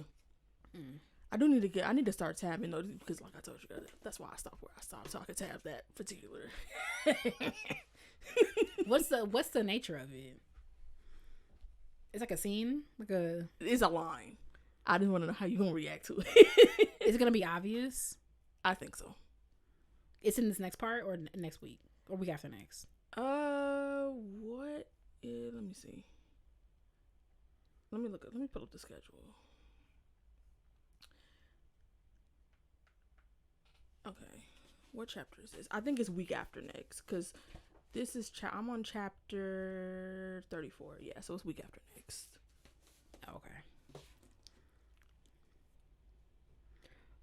S1: I need to start tabbing those because like I told you, that's why I stopped where I stopped, so I could tab that particular.
S2: What's the nature of it? It's like a scene?
S1: It's a line. I just want to know how you gonna react to it.
S2: Is it gonna be obvious?
S1: I think so.
S2: It's in this next part or next week or week after next?
S1: What? Let me see. Let me pull up the schedule. Okay, what chapter is this? I think it's week after next because this is I'm on chapter 34. Yeah, so it's week after next.
S2: Okay.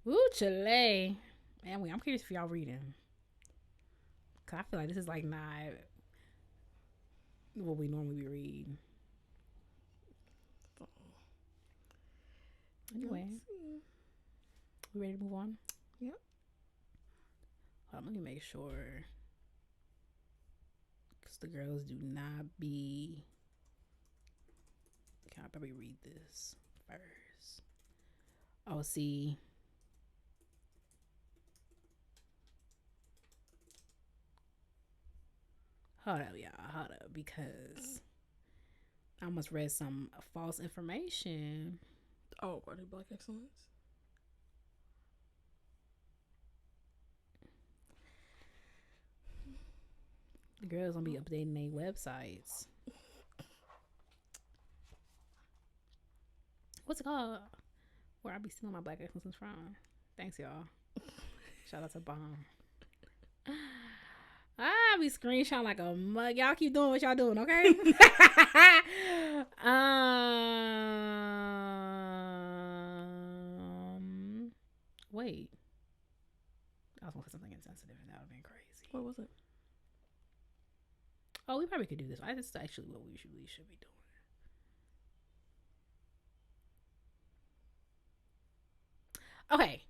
S2: Ooh, Chile. Man, I'm curious if y'all reading. Cause I feel like this is like not what we normally read. Anyway, we ready to move on?
S1: Yep.
S2: Hold on, let me make sure. Because the girls do not be. Can I probably read this first? Oh, see. Hold up, y'all. Hold up. Because I almost read some false information.
S1: Oh, are they Black excellence?
S2: The girls gonna be updating their websites. What's it called? Where I be stealing my Black excellence from. Thanks, y'all. Shout out to Bomb. I be screenshotting like a mug. Y'all keep doing what y'all doing, okay? Wait. I was gonna say something insensitive and that would have been crazy.
S1: What was it?
S2: Oh, we probably could do this. This is actually what we should be doing. Okay.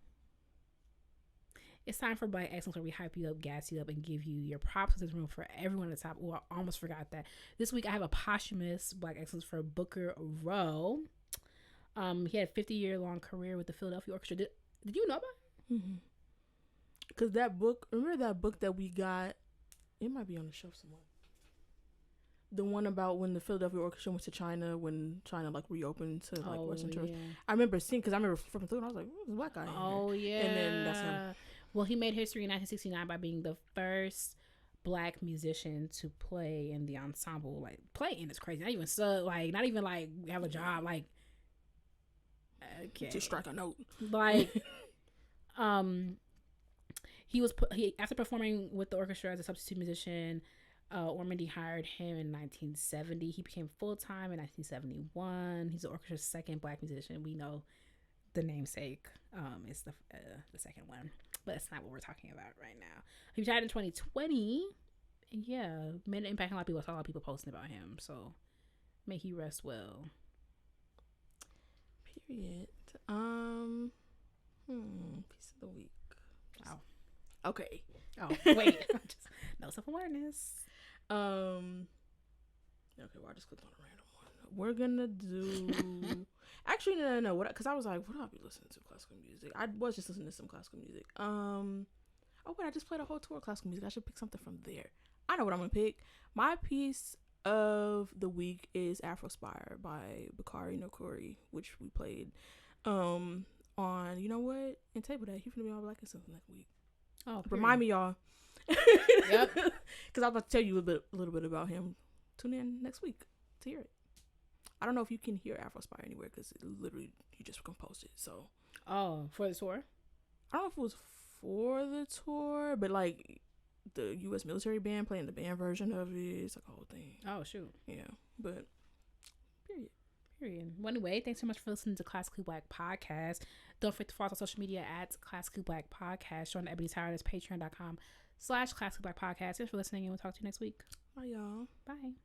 S2: It's time for Black Excellence, where we hype you up, gas you up, and give you your props in this room for everyone at the top. Oh, I almost forgot that. This week I have a posthumous Black Excellence for Booker Rowe. He had a 50-year-long career with the Philadelphia Orchestra. Did you know about it?
S1: Mm-hmm. Because that book, remember that book that we got? It might be on the shelf somewhere. The one about when the Philadelphia Orchestra went to China, when China like reopened to like Western tourists. I remember seeing, because I remember flipping through and I was like, "Who's this black guy?"
S2: Oh
S1: here?
S2: Yeah.
S1: And then that's him.
S2: Well, he made history in 1969 by being the first Black musician to play in the ensemble. Like, playing is crazy. Not even not even like have a job. Like, okay,
S1: to strike a note.
S2: Like, he after performing with the orchestra as a substitute musician. Ormandy hired him in 1970. He became full-time in 1971. He's the orchestra's second Black musician. We know the namesake is the second one, but it's not what we're talking about right now. He died in 2020, and yeah, made an impact on a lot of people. I saw a lot of people posting about him, so may he rest well.
S1: Period. Piece of the week.
S2: Oh.
S1: Okay.
S2: Oh, wait. Just no self-awareness.
S1: Okay, well, I just clicked on a random one. We're gonna do. Actually, no. What? Because I was like, what do I be listening to? Classical music. I was just listening to some classical music. Oh wait, I just played a whole tour of classical music. I should pick something from there. I know what I'm gonna pick. My piece of the week is Afrospire by Bakhari Nokuri, which we played on. You know what? In Table Day, he's gonna be on Black Excellence next week.
S2: Oh,
S1: remind me, y'all.
S2: Yep.
S1: Because I was about to tell you a little bit about him. Tune in next week to hear it. I don't know if you can hear Afrospire anywhere because literally he just composed it. So.
S2: Oh, for the tour?
S1: I don't know if it was for the tour, but like the U.S. military band playing the band version of it. It's like a whole thing.
S2: Oh, shoot.
S1: Yeah, but period.
S2: Well, anyway, thanks so much for listening to Classically Black Podcast. Don't forget to follow us on social media at Classically Black Podcast. Join the Ebony Tower. That's patreon.com/Classically Black Podcast. Thanks for listening, and we'll talk to you next week.
S1: Bye, y'all.
S2: Bye.